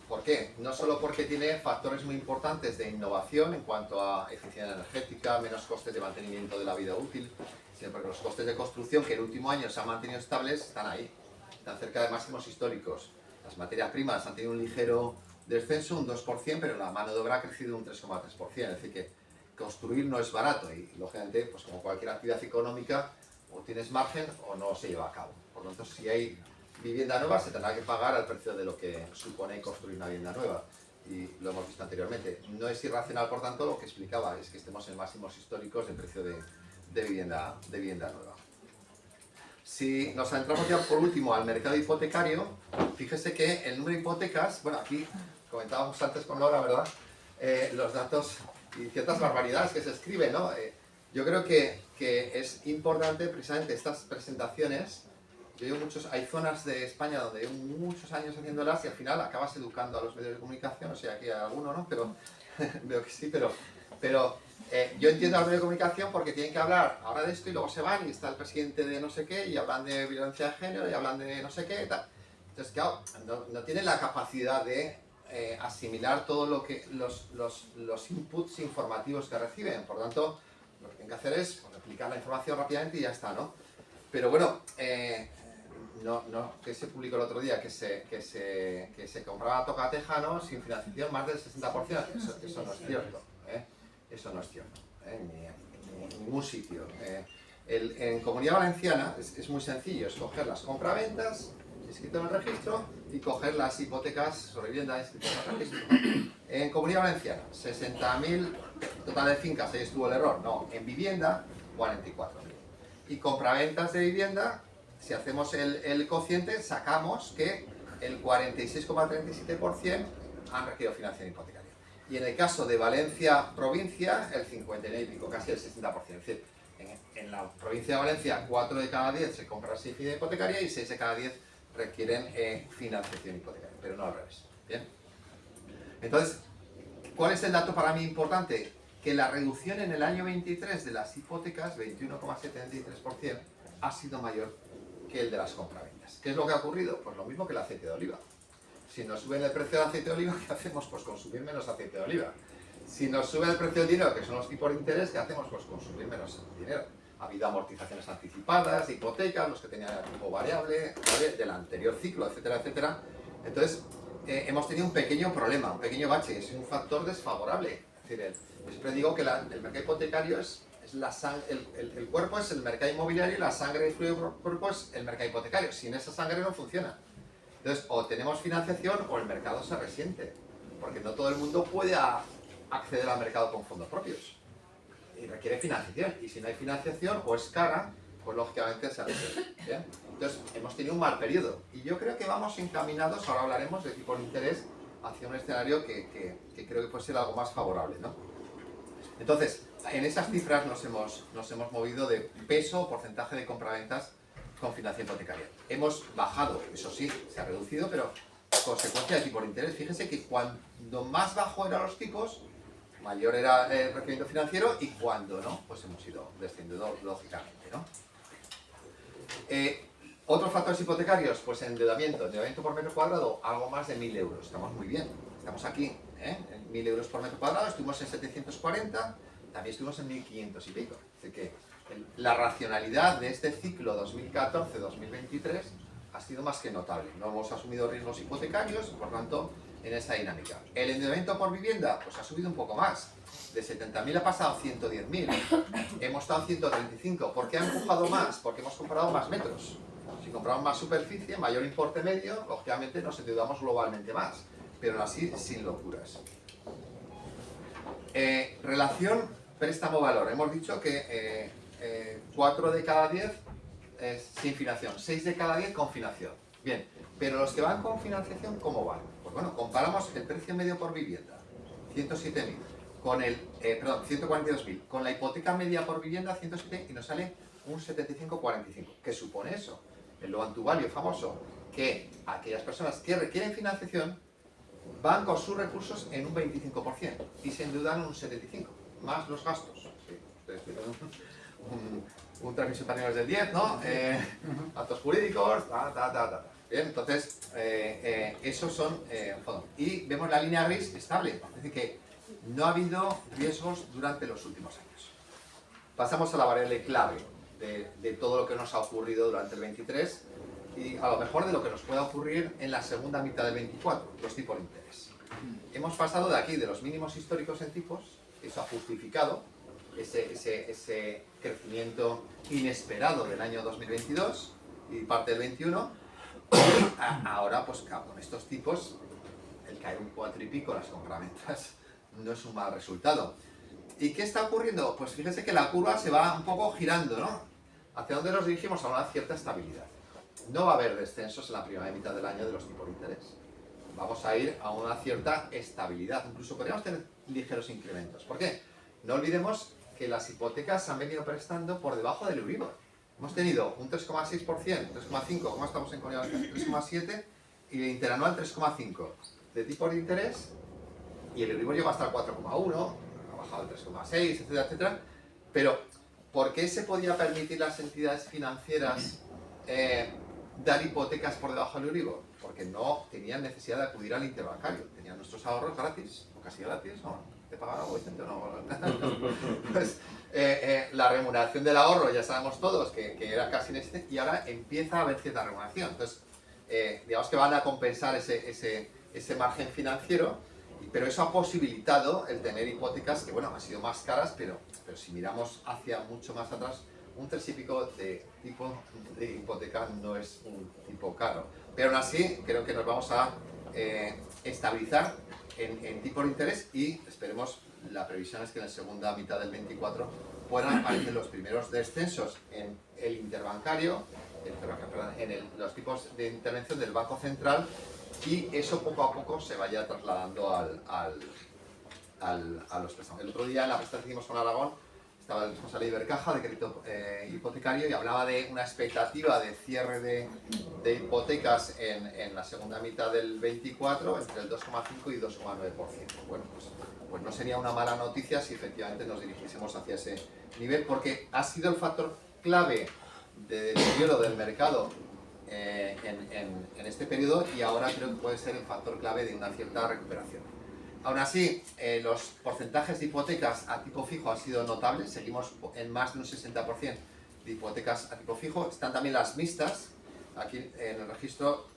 ¿Por qué? No solo porque tiene factores muy importantes de innovación en cuanto a eficiencia energética, menos costes de mantenimiento de la vida útil, sino porque los costes de construcción, que el último año se han mantenido estables, están ahí, están cerca de máximos históricos. Las materias primas han tenido un ligero descenso, un 2%, pero la mano de obra ha crecido un 3,3%. Es decir, que construir no es barato y, lógicamente, pues como cualquier actividad económica, o tienes margen o no se lleva a cabo. Por lo tanto, si hay vivienda nueva, se tendrá que pagar al precio de lo que supone construir una vivienda nueva. Y lo hemos visto anteriormente. No es irracional, por tanto, lo que explicaba es que estemos en máximos históricos de precio de vivienda nueva. Si nos adentramos ya por último al mercado hipotecario, fíjese que el número de hipotecas, bueno, aquí comentábamos antes con Laura, ¿verdad? Los datos y ciertas barbaridades que se escriben, ¿no? Yo creo que es importante precisamente estas presentaciones. Hay zonas de España donde llevo muchos años haciéndolas y al final acabas educando a los medios de comunicación, o sea, aquí hay alguno, ¿no? Pero veo que sí, pero yo entiendo a los medios de comunicación porque tienen que hablar ahora de esto y luego se van y está el presidente de no sé qué y hablan de violencia de género y hablan de no sé qué y tal. Entonces, claro, no tienen la capacidad de asimilar todo lo que los inputs informativos que reciben. Por tanto, lo que tienen que hacer es replicar la información rápidamente y ya está, ¿no? Pero bueno, que se publicó el otro día que se compraba tocateja, ¿no? Sin financiación más del 60%. Eso no es cierto. Eso no es cierto, en ningún sitio. En Comunidad Valenciana es muy sencillo, es coger las compraventas inscritas en el registro y coger las hipotecas sobre vivienda inscritas en el registro. En Comunidad Valenciana, 60.000 total de fincas, ahí estuvo el error, no, en vivienda, 44.000. Y compraventas de vivienda, si hacemos el cociente, sacamos que el 46,37% han requerido financiación hipotecaria. Y en el caso de Valencia provincia, el 59 y pico, casi el 60%. Es decir, en la provincia de Valencia, 4 de cada 10 se compra sin financiación hipotecaria y 6 de cada 10 requieren financiación hipotecaria, pero no al revés. ¿Bien? Entonces, ¿cuál es el dato para mí importante? Que la reducción en el año 23 de las hipotecas, 21,73%, ha sido mayor que el de las compraventas. ¿Qué es lo que ha ocurrido? Pues lo mismo que el aceite de oliva. Si nos suben el precio del aceite de oliva, ¿qué hacemos? Pues consumir menos aceite de oliva. Si nos sube el precio del dinero, que son los tipos de interés, ¿qué hacemos? Pues consumir menos dinero. Ha habido amortizaciones anticipadas, hipotecas, los que tenían el tipo variable, ¿vale?, del anterior ciclo, etcétera, etcétera. Entonces, hemos tenido un pequeño problema, un pequeño bache, es un factor desfavorable. Es decir, yo siempre digo que el mercado hipotecario es la el cuerpo es el mercado inmobiliario y la sangre del fluido del cuerpo es el mercado hipotecario. Sin esa sangre no funciona. Entonces, o tenemos financiación o el mercado se resiente, porque no todo el mundo puede acceder al mercado con fondos propios. Y requiere financiación, y si no hay financiación o es cara, pues lógicamente se resiente. ¿Bien? Entonces, hemos tenido un mal periodo, y yo creo que vamos encaminados, ahora hablaremos de tipo de interés, hacia un escenario que creo que puede ser algo más favorable, ¿no? Entonces, en esas cifras nos hemos movido de peso o porcentaje de compraventas con financiación hipotecaria. Hemos bajado, eso sí, se ha reducido, pero consecuencia de tipo de interés. Fíjense que cuando más bajo eran los tipos, mayor era el requerimiento financiero, y cuando no, pues hemos ido descendiendo lógicamente, ¿no? Otros factores hipotecarios, pues endeudamiento por metro cuadrado, algo más de 1.000 euros. Estamos muy bien, estamos aquí, en 1.000 euros por metro cuadrado, estuvimos en 740, también estuvimos en 1.500 y pico. Así que la racionalidad de este ciclo 2014-2023 ha sido más que notable. No hemos asumido riesgos hipotecarios, por tanto, en esa dinámica. El endeudamiento por vivienda, pues ha subido un poco más. De 70.000 ha pasado a 110.000. Hemos estado en 135. ¿Por qué ha empujado más? Porque hemos comprado más metros. Si compramos más superficie, mayor importe medio, lógicamente nos endeudamos globalmente más. Pero aún así, sin locuras. Relación préstamo-valor. Hemos dicho que 4 de cada 10 es sin financiación, 6 de cada 10 con financiación. Bien, pero los que van con financiación, ¿cómo van? Pues bueno, comparamos el precio medio por vivienda, 107.000, con el, 142.000, con la hipoteca media por vivienda, 107, y nos sale un 75,45. ¿Qué supone eso? El loan to value famoso, que aquellas personas que requieren financiación van con sus recursos en un 25% y se endeudan un 75%, más los gastos. Sí, ustedes tienen un transmisión panel del 10, ¿no? Actos jurídicos, Bien, entonces, esos son fondos. Y vemos la línea gris estable, es decir, que no ha habido riesgos durante los últimos años. Pasamos a la variable clave de todo lo que nos ha ocurrido durante el 23 y a lo mejor de lo que nos pueda ocurrir en la segunda mitad del 24, los tipos de interés. Hemos pasado de aquí, de los mínimos históricos en tipos, eso ha justificado ese crecimiento inesperado del año 2022 y parte del 21, ahora pues con estos tipos, el caer un 4 y pico las compraventas no es un mal resultado. ¿Y qué está ocurriendo? Pues fíjense que la curva se va un poco girando, ¿no? ¿Hacia dónde nos dirigimos? A una cierta estabilidad. No va a haber descensos en la primera mitad del año de los tipos de interés. Vamos a ir a una cierta estabilidad, incluso podríamos tener ligeros incrementos. ¿Por qué? No olvidemos que las hipotecas se han venido prestando por debajo del Euribor. Hemos tenido un 3,6%, 3,5%, como estamos en Corea, 3,7%, y el interanual 3,5% de tipo de interés, y el Euribor llegó hasta el 4,1%, ha bajado el 3,6%, etcétera, etcétera. Pero, ¿por qué se podía permitir las entidades financieras dar hipotecas por debajo del Euribor? Porque no tenían necesidad de acudir al interbancario, tenían nuestros ahorros gratis, o casi gratis, ¿no? ¿Te pagan algo, Vicente, o no? Pues, la remuneración del ahorro ya sabemos todos que era casi inexistente, y ahora empieza a haber cierta remuneración. Entonces, digamos que van a compensar ese margen financiero, pero eso ha posibilitado el tener hipotecas que, bueno, han sido más caras, pero si miramos hacia mucho más atrás, un 3 y pico de tipo de hipoteca no es un tipo caro. Pero aún así, creo que nos vamos a estabilizar en tipos de interés, y esperemos, la previsión es que en la segunda mitad del 24 puedan aparecer los primeros descensos en el interbancario, en los tipos de intervención del Banco Central, y eso poco a poco se vaya trasladando a los préstamos. El otro día en la presentación que hicimos con Aragón estaba el responsable de Ibercaja, de crédito hipotecario, y hablaba de una expectativa de cierre de hipotecas en la segunda mitad del 24 entre el 2,5 y 2,9%. Bueno, pues no sería una mala noticia si efectivamente nos dirigiésemos hacia ese nivel, porque ha sido el factor clave de deterioro del mercado en este periodo, y ahora creo que puede ser el factor clave de una cierta recuperación. Aún así, los porcentajes de hipotecas a tipo fijo han sido notables, seguimos en más de un 60% de hipotecas a tipo fijo. Están también las mixtas, aquí en el registro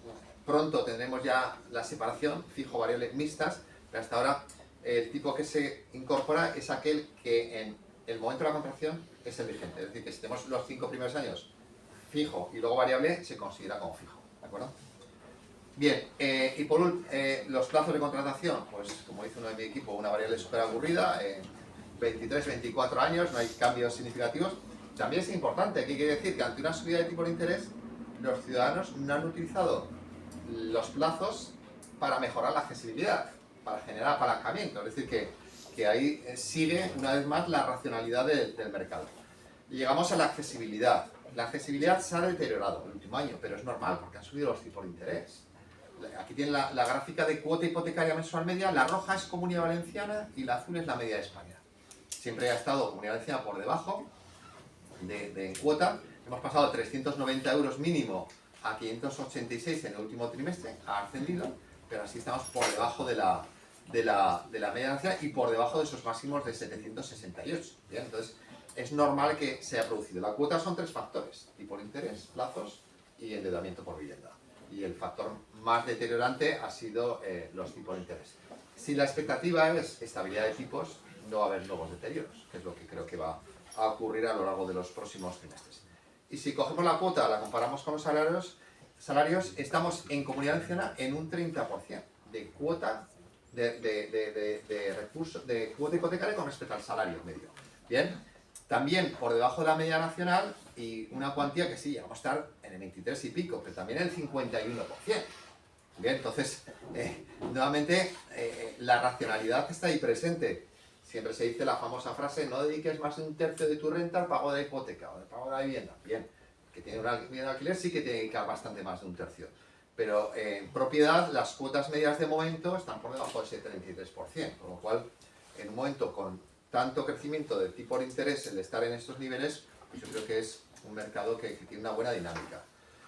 pronto tendremos ya la separación fijo-variable mixtas, pero hasta ahora el tipo que se incorpora es aquel que en el momento de la contracción es el vigente, es decir, que si tenemos los 5 primeros años fijo y luego variable, se considera como fijo, ¿de acuerdo? Bien, y por último, los plazos de contratación, pues como dice uno de mi equipo, una variable súper aburrida, 23, 24 años, no hay cambios significativos. También es importante, ¿qué quiere decir? Que ante una subida de tipo de interés, los ciudadanos no han utilizado los plazos para mejorar la accesibilidad, para generar apalancamiento, es decir, que ahí sigue una vez más la racionalidad del mercado. Y llegamos a la accesibilidad. La accesibilidad se ha deteriorado el último año, pero es normal porque han subido los tipos de interés. Aquí tienen la gráfica de cuota hipotecaria mensual media, la roja es Comunidad Valenciana y la azul es la media de España. Siempre ha estado Comunidad Valenciana por debajo en cuota, hemos pasado de 390 euros mínimo a 586 en el último trimestre, ha ascendido, pero así estamos por debajo de la media nacional y por debajo de esos máximos de 768. ¿Bien? Entonces, es normal que se haya producido. La cuota son 3 factores: tipo de interés, plazos y endeudamiento por vivienda. Y el factor más deteriorante ha sido los tipos de interés. Si la expectativa es estabilidad de tipos, no va a haber nuevos deterioros, que es lo que creo que va a ocurrir a lo largo de los próximos trimestres. Y si cogemos la cuota, la comparamos con los salarios, estamos en Comunidad Valenciana en un 30% de cuota de recursos, de cuota hipotecaria con respecto al salario medio. Bien, también por debajo de la media nacional, y una cuantía que sí, llegamos a estar en el 23 y pico, pero también en el 51%. Bien, entonces, nuevamente, la racionalidad está ahí presente. Siempre se dice la famosa frase: no dediques más de un tercio de tu renta al pago de la hipoteca o al pago de la vivienda. Bien, que tiene una vivienda de alquiler sí que tiene que dedicar bastante más de un tercio. Pero en propiedad, las cuotas medias de momento están por debajo de ese 33%, con lo cual, en un momento con tanto crecimiento del tipo de interés, el estar en estos niveles, pues yo creo que es un mercado que tiene una buena dinámica.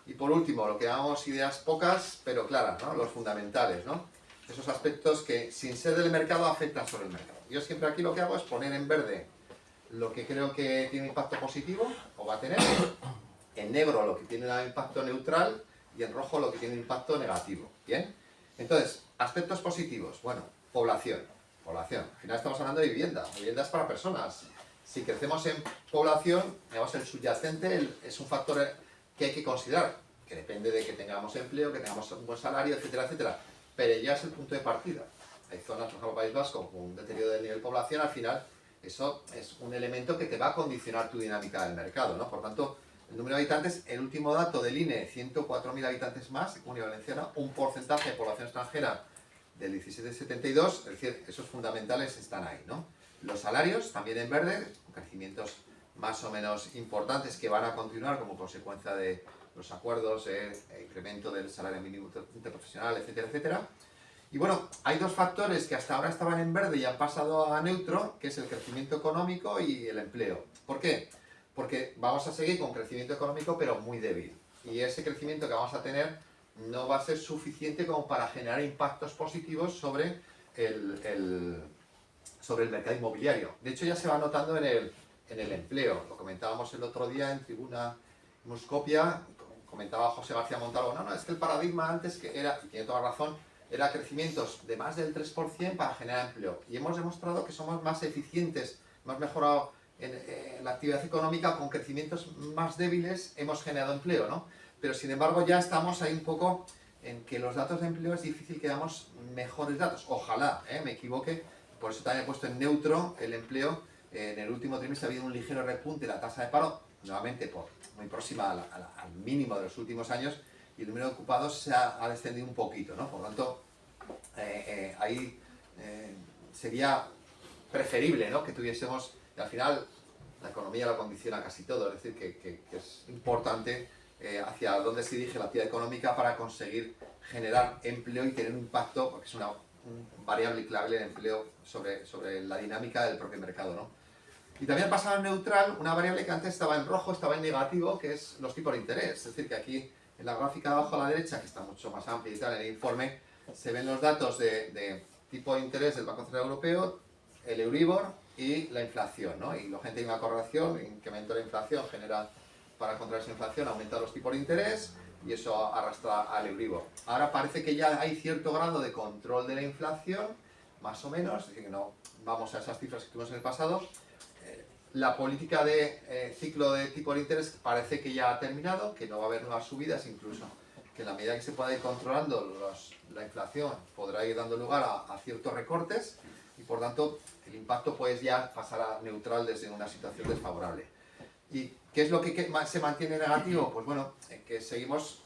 Y por último, lo que llamamos ideas pocas pero claras, ¿no? Los fundamentales, ¿no? Esos aspectos que sin ser del mercado afectan sobre el mercado. Yo siempre aquí lo que hago es poner en verde lo que creo que tiene impacto positivo o va a tener, en negro lo que tiene un impacto neutral y en rojo lo que tiene un impacto negativo. ¿Bien? Entonces, aspectos positivos. Bueno, población. Al final estamos hablando de vivienda. Vivienda es para personas. Si crecemos en población, digamos, el subyacente es un factor que hay que considerar, que depende de que tengamos empleo, que tengamos un buen salario, etcétera, etcétera. Pero ya es el punto de partida. Hay zonas, por ejemplo, País Vasco, con un deterioro del nivel de población, al final eso es un elemento que te va a condicionar tu dinámica del mercado, ¿no? Por tanto, el número de habitantes, el último dato del INE, 104.000 habitantes más, en Comunidad Valenciana, un porcentaje de población extranjera del 17,72, es decir, esos fundamentales están ahí, ¿no? Los salarios, también en verde, con crecimientos más o menos importantes que van a continuar como consecuencia de los acuerdos, incremento del salario mínimo interprofesional, etcétera, etcétera. Y bueno, hay 2 factores que hasta ahora estaban en verde y han pasado a neutro, que es el crecimiento económico y el empleo. ¿Por qué? Porque vamos a seguir con crecimiento económico pero muy débil. Y ese crecimiento que vamos a tener no va a ser suficiente como para generar impactos positivos sobre el mercado inmobiliario. De hecho, ya se va notando en el empleo. Lo comentábamos el otro día en Tribuna Muscopia, comentaba José García Montalvo, no, es que el paradigma antes que era, y tiene toda razón, era crecimientos de más del 3% para generar empleo. Y hemos demostrado que somos más eficientes, hemos mejorado en la actividad económica, con crecimientos más débiles hemos generado empleo, ¿no? Pero sin embargo ya estamos ahí un poco en que los datos de empleo es difícil que damos mejores datos. Ojalá, me equivoque, por eso también he puesto en neutro el empleo. En el último trimestre ha habido un ligero repunte de la tasa de paro, nuevamente muy próxima al mínimo de los últimos años, y el número de ocupados se ha descendido un poquito, ¿no? Por lo tanto, ahí sería preferible, ¿no?, que tuviésemos, al final, la economía lo condiciona casi todo, es decir, que es importante hacia dónde se dirige la actividad económica para conseguir generar empleo y tener un impacto, porque es una variable clave el empleo sobre la dinámica del propio mercado, ¿no? Y también pasado en neutral, una variable que antes estaba en rojo, estaba en negativo, que es los tipos de interés. Es decir, que aquí en la gráfica de abajo a la derecha, que está mucho más amplia y tal, en el informe, se ven los datos de tipo de interés del Banco Central Europeo, el Euribor y la inflación, ¿no? Y la gente tiene una correlación, incremento de la inflación genera, para controlar esa inflación, aumenta los tipos de interés y eso arrastra al Euribor. Ahora parece que ya hay cierto grado de control de la inflación, más o menos, es decir, que no vamos a esas cifras que tuvimos en el pasado. La política de ciclo de tipo de interés parece que ya ha terminado, que no va a haber nuevas subidas, incluso que en la medida que se pueda ir controlando la inflación podrá ir dando lugar a ciertos recortes y por tanto el impacto puede ya pasar a neutral desde una situación desfavorable. ¿Y qué es lo que se mantiene negativo? Pues bueno, que seguimos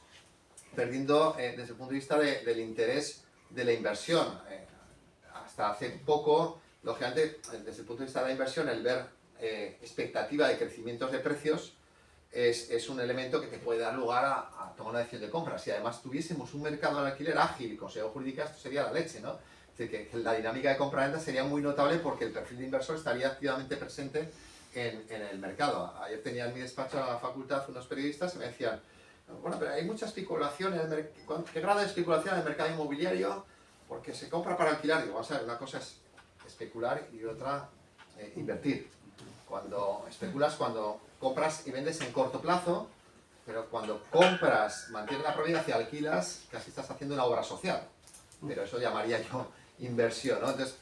perdiendo desde el punto de vista del interés de la inversión. Hasta hace poco, lógicamente, desde el punto de vista de la inversión, el ver expectativa de crecimientos de precios es un elemento que te puede dar lugar a tomar una decisión de compra. Si además tuviésemos un mercado de alquiler ágil y con seguridad jurídica, esto sería la leche, ¿no? Es decir, que la dinámica de compra-venta sería muy notable porque el perfil de inversor estaría activamente presente en el mercado. Ayer tenía en mi despacho a la facultad unos periodistas y me decían, bueno, pero hay mucha especulación, ¿qué grado de especulación en el mercado inmobiliario? Porque se compra para alquilar. Digo, vamos a ver, una cosa es especular y otra invertir. Cuando especulas, cuando compras y vendes en corto plazo, pero cuando compras, mantienes la propiedad y alquilas, casi estás haciendo una obra social. Pero eso llamaría yo inversión, ¿no? Entonces,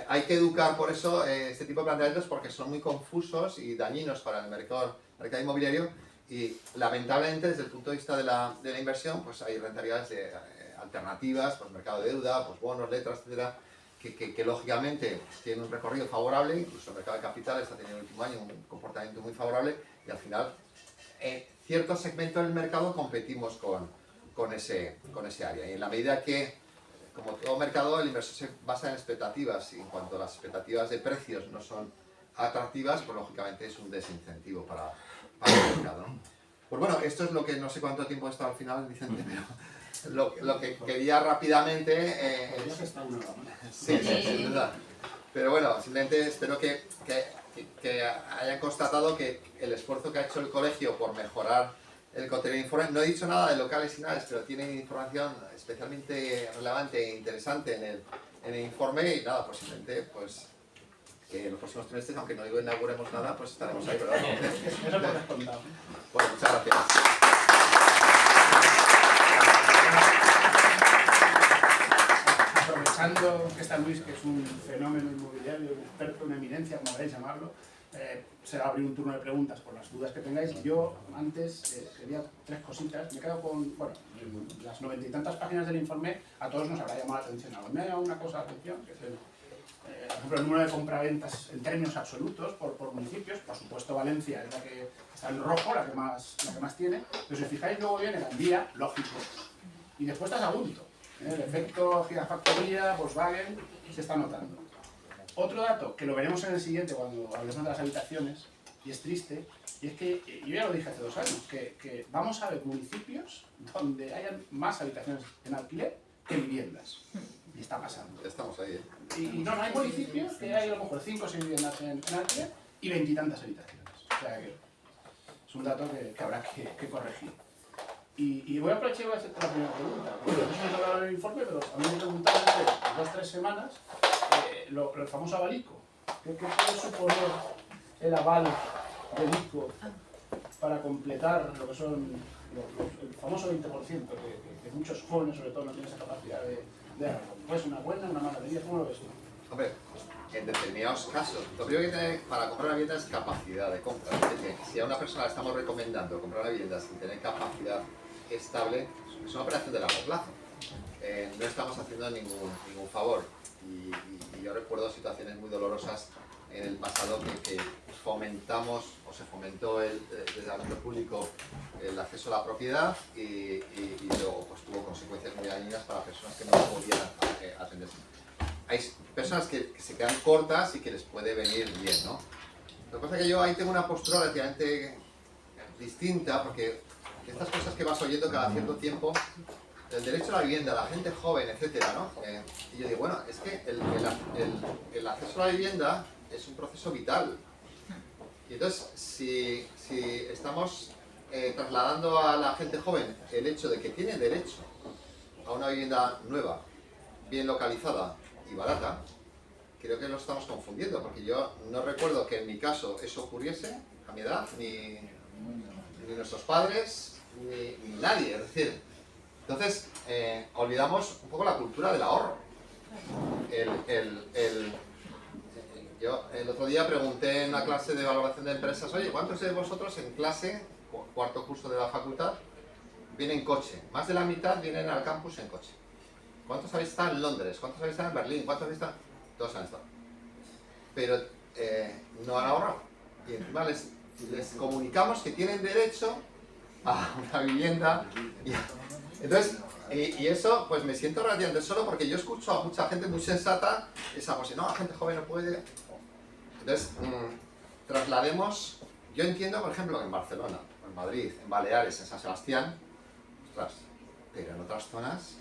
hay que educar por eso este tipo de planteamientos porque son muy confusos y dañinos para el mercado inmobiliario y lamentablemente desde el punto de vista de la inversión pues hay rentabilidades alternativas, pues mercado de deuda, pues bonos, letras, etcétera, que lógicamente tienen un recorrido favorable, incluso el mercado de capitales está teniendo en el último año un comportamiento muy favorable y al final en ciertos segmentos del mercado competimos con ese área y en la medida que como todo mercado, el inversor se basa en expectativas y en cuanto las expectativas de precios no son atractivas, pues lógicamente es un desincentivo para el mercado, ¿no? Pues bueno, esto es lo que no sé cuánto tiempo he estado al final, Vicente, pero lo que quería rápidamente... Sí, sin duda. Pero bueno, simplemente espero que hayan constatado que el esfuerzo que ha hecho el colegio por mejorar el contenido de informe, no he dicho nada de locales y nada, pero tiene información especialmente relevante e interesante en el informe y nada, pues simplemente pues que en los próximos trimestres, aunque no inauguremos nada, pues estaremos ahí, ¿verdad? Eso te has contado. Bueno, muchas gracias. Aprovechando que está Luis, que es un fenómeno inmobiliario, un experto, una eminencia, como queráis llamarlo, se va a abrir un turno de preguntas por las dudas que tengáis. Yo antes quería tres cositas. Me quedo con, bueno, las 90 y tantas páginas del informe, a todos nos habrá llamado la atención. A mí me ha llamado una cosa la atención, que es por ejemplo, el número de compraventas en términos absolutos por municipios. Por supuesto, Valencia es la que está en rojo, la que más tiene. Pero si os fijáis, luego viene Gandía, lógico, y después está Sagunto. El efecto Gigafactoría, Volkswagen, se está notando. Otro dato, que lo veremos en el siguiente cuando hablemos de las habitaciones, y es triste, y es que yo ya lo dije hace 2 años, que vamos a ver municipios donde hayan más habitaciones en alquiler que viviendas. Y está pasando. Estamos ahí, ¿eh? Y no hay municipios que hay a lo mejor 5 o 6 viviendas en alquiler y 20 y tantas habitaciones. O sea que es un dato que habrá que corregir. Y voy a aprovechar y voy a hacer la primera pregunta. Porque no se me ha hablado en el informe, pero a mí me preguntaron hace 2 o 3 semanas el famoso aval ICO. ¿Qué puede suponer el aval del ICO para completar lo que son el famoso 20% que muchos jóvenes, sobre todo, no tienen esa capacidad de ahorro? ¿Pues una buena, una mala medida? ¿Cómo lo ves tú? Hombre, en determinados casos, lo primero que tiene para comprar una vivienda es capacidad de compra. Es decir, si a una persona le estamos recomendando comprar una vivienda sin tener capacidad estable, es una operación de largo plazo. No estamos haciendo ningún favor. Y yo recuerdo situaciones muy dolorosas en el pasado que fomentamos o se fomentó desde el ámbito público el acceso a la propiedad y luego pues, tuvo consecuencias muy dañinas para personas que no podían atenderse. Hay personas que se quedan cortas y que les puede venir bien, ¿no? Lo que pasa es que yo ahí tengo una postura relativamente distinta, porque estas cosas que vas oyendo cada cierto tiempo, el derecho a la vivienda, la gente joven, etcétera, ¿no? Y yo digo, bueno, es que el acceso a la vivienda es un proceso vital. Y entonces, si estamos trasladando a la gente joven el hecho de que tiene derecho a una vivienda nueva, bien localizada y barata, creo que lo estamos confundiendo, porque yo no recuerdo que en mi caso eso ocurriese a mi edad, ni nuestros padres, ni nadie. Es decir, entonces olvidamos un poco la cultura del ahorro. Yo el otro día pregunté en una clase de valoración de empresas, oye, ¿cuántos de vosotros en clase, cuarto curso de la facultad, vienen en coche? Más de la mitad vienen al campus en coche. ¿Cuántos habéis estado en Londres? ¿Cuántos habéis estado en Berlín? ¿Cuántos habéis estado? Todos han estado. Pero no han ahorrado. Y encima les comunicamos que tienen derecho a una vivienda. Entonces, y eso, pues me siento relativamente solo, porque yo escucho a mucha gente muy sensata, esa pues, no, la gente joven no puede. Entonces, traslademos, yo entiendo, por ejemplo, en Barcelona, en Madrid, en Baleares, en San Sebastián, ostras, pero en otras zonas,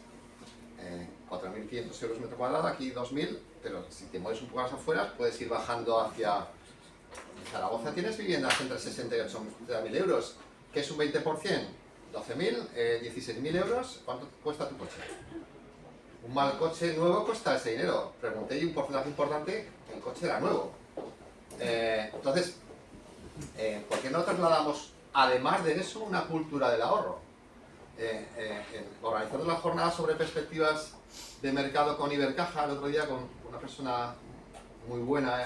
4.500 euros metro cuadrado, aquí 2.000, pero si te mueves un poco a las afueras, puedes ir bajando hacia... En Zaragoza tienes viviendas entre 60 y 80.000 euros, que es un 20%, 12.000, 16.000 euros, ¿cuánto cuesta tu coche? Un mal coche nuevo cuesta ese dinero. Pregunté y un porcentaje importante, el coche era nuevo. Entonces, ¿por qué no trasladamos, además de eso, una cultura del ahorro? Organizando la jornada sobre perspectivas de mercado con Ibercaja, el otro día con una persona muy buena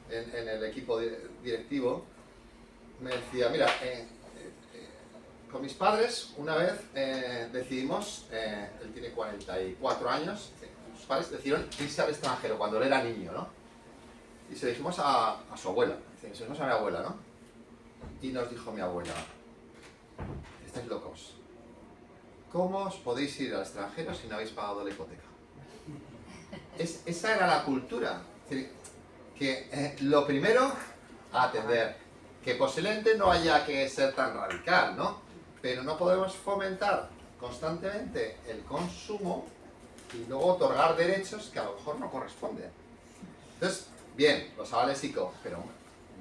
en el equipo directivo, me decía, mira, con mis padres una vez decidimos, él tiene 44 años, sus padres decidieron irse al extranjero cuando él era niño, ¿no? Y se lo dijimos a su abuela, se lo dijimos a mi abuela, ¿no? Y nos dijo mi abuela, estáis locos, ¿cómo os podéis ir al extranjero si no habéis pagado la hipoteca? Esa era la cultura, es decir, que lo primero, a atender, que posiblemente no haya que ser tan radical, ¿no? Pero no podemos fomentar constantemente el consumo y luego otorgar derechos que a lo mejor no corresponden. Entonces, bien, los avales ICO, pero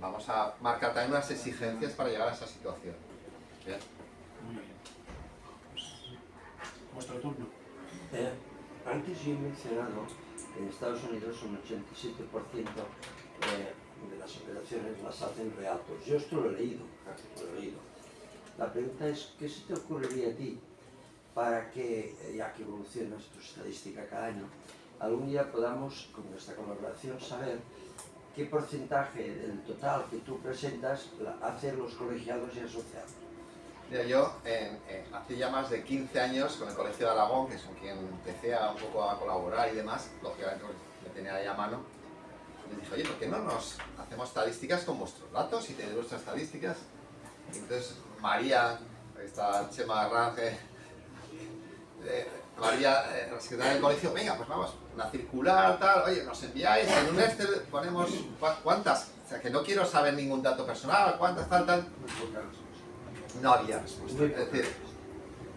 vamos a marcar también unas exigencias para llegar a esa situación. ¿Bien? Muy bien. Pues, vuestro turno. Antes yo he mencionado que en Estados Unidos un 87% de las operaciones las hacen realtors. Yo esto lo he leído, La pregunta es, ¿qué se te ocurriría a ti para que, ya que evolucionas tu estadística cada año, algún día podamos, con nuestra colaboración, saber qué porcentaje del total que tú presentas hacen los colegiados y asociados? Mira, yo hace ya más de 15 años con el Colegio de Aragón, que es con quien empecé un poco a colaborar y demás, lógicamente me tenía ahí a mano, les dije, oye, ¿por qué no nos hacemos estadísticas con vuestros datos y tenéis vuestras estadísticas? Y entonces María, ahí está Chema Arrange, María, la secretaria del colegio, venga, pues vamos, una circular, tal, oye, nos enviáis, en un Excel ponemos cuántas, o sea, que no quiero saber ningún dato personal, cuántas, tal. No había respuesta. Es decir,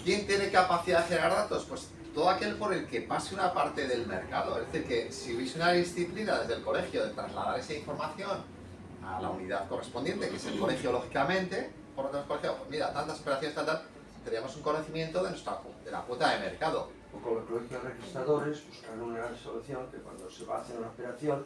¿quién tiene capacidad de generar datos? Pues todo aquel por el que pase una parte del mercado. Es decir, que si hubiese una disciplina desde el colegio de trasladar esa información a la unidad correspondiente, que es el colegio, lógicamente, por lo tanto, el colegio, pues mira, tantas operaciones, teníamos un conocimiento de la cuota de mercado. O con los colegios registradores, buscar una solución que cuando se va a hacer una operación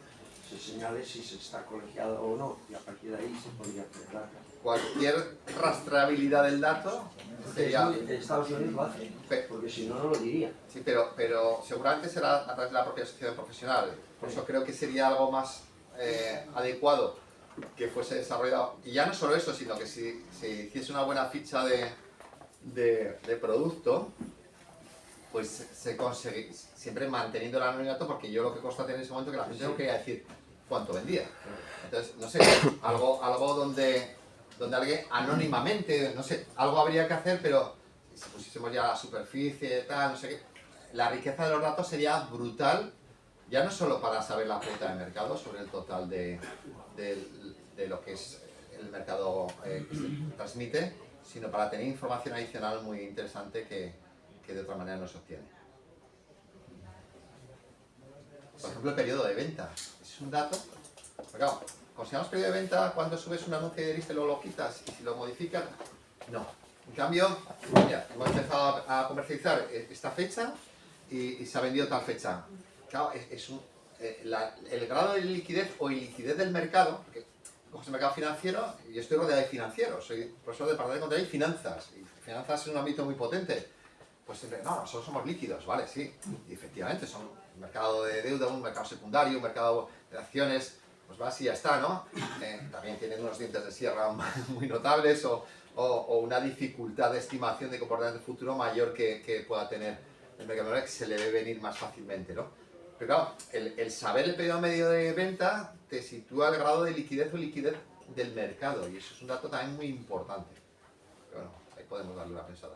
se señale si se está colegiado o no, y a partir de ahí se podría crear. Cualquier rastreabilidad del dato sería... Estados Unidos lo hace, porque si no, no lo diría. Sí, pero seguramente será a través de la propia asociación profesional. Por eso creo que sería algo más adecuado que fuese desarrollado. Y ya no solo eso, sino que si hiciese una buena ficha de producto, pues se consigue, siempre manteniendo el anonimato, porque yo lo que constaté en ese momento que la gente no quería decir cuánto vendía. Entonces, no sé, algo donde alguien anónimamente, no sé, algo habría que hacer, pero si pusiésemos ya la superficie, tal, no sé qué, la riqueza de los datos sería brutal, ya no solo para saber la cuota de mercado sobre el total de de lo que es el mercado que se transmite, sino para tener información adicional muy interesante que de otra manera no se obtiene. Por ejemplo, el periodo de venta. Es un dato. Pero claro, consideramos periodo de venta cuando subes un anuncio de lista y luego lo quitas, y si lo modificas, no. En cambio, mira, hemos empezado a comercializar esta fecha y se ha vendido tal fecha. Claro, el grado de liquidez o iliquidez del mercado, porque coges el mercado financiero, y yo estoy rodeado de financieros, soy profesor de Departamento de Contabilidad y Finanzas, y finanzas es un ámbito muy potente. Pues siempre, no, nosotros somos líquidos, ¿vale? Sí, y efectivamente, son un mercado de deuda, un mercado secundario, un mercado de acciones, pues vas y ya está, ¿no? También tienen unos dientes de sierra muy notables o una dificultad de estimación de comportamiento futuro mayor que pueda tener el mercado, que se le debe venir más fácilmente, ¿no? Pero claro, el saber el periodo medio de venta te sitúa el grado de liquidez o liquidez del mercado, y eso es un dato también muy importante. Pero bueno, ahí podemos darle una pensada.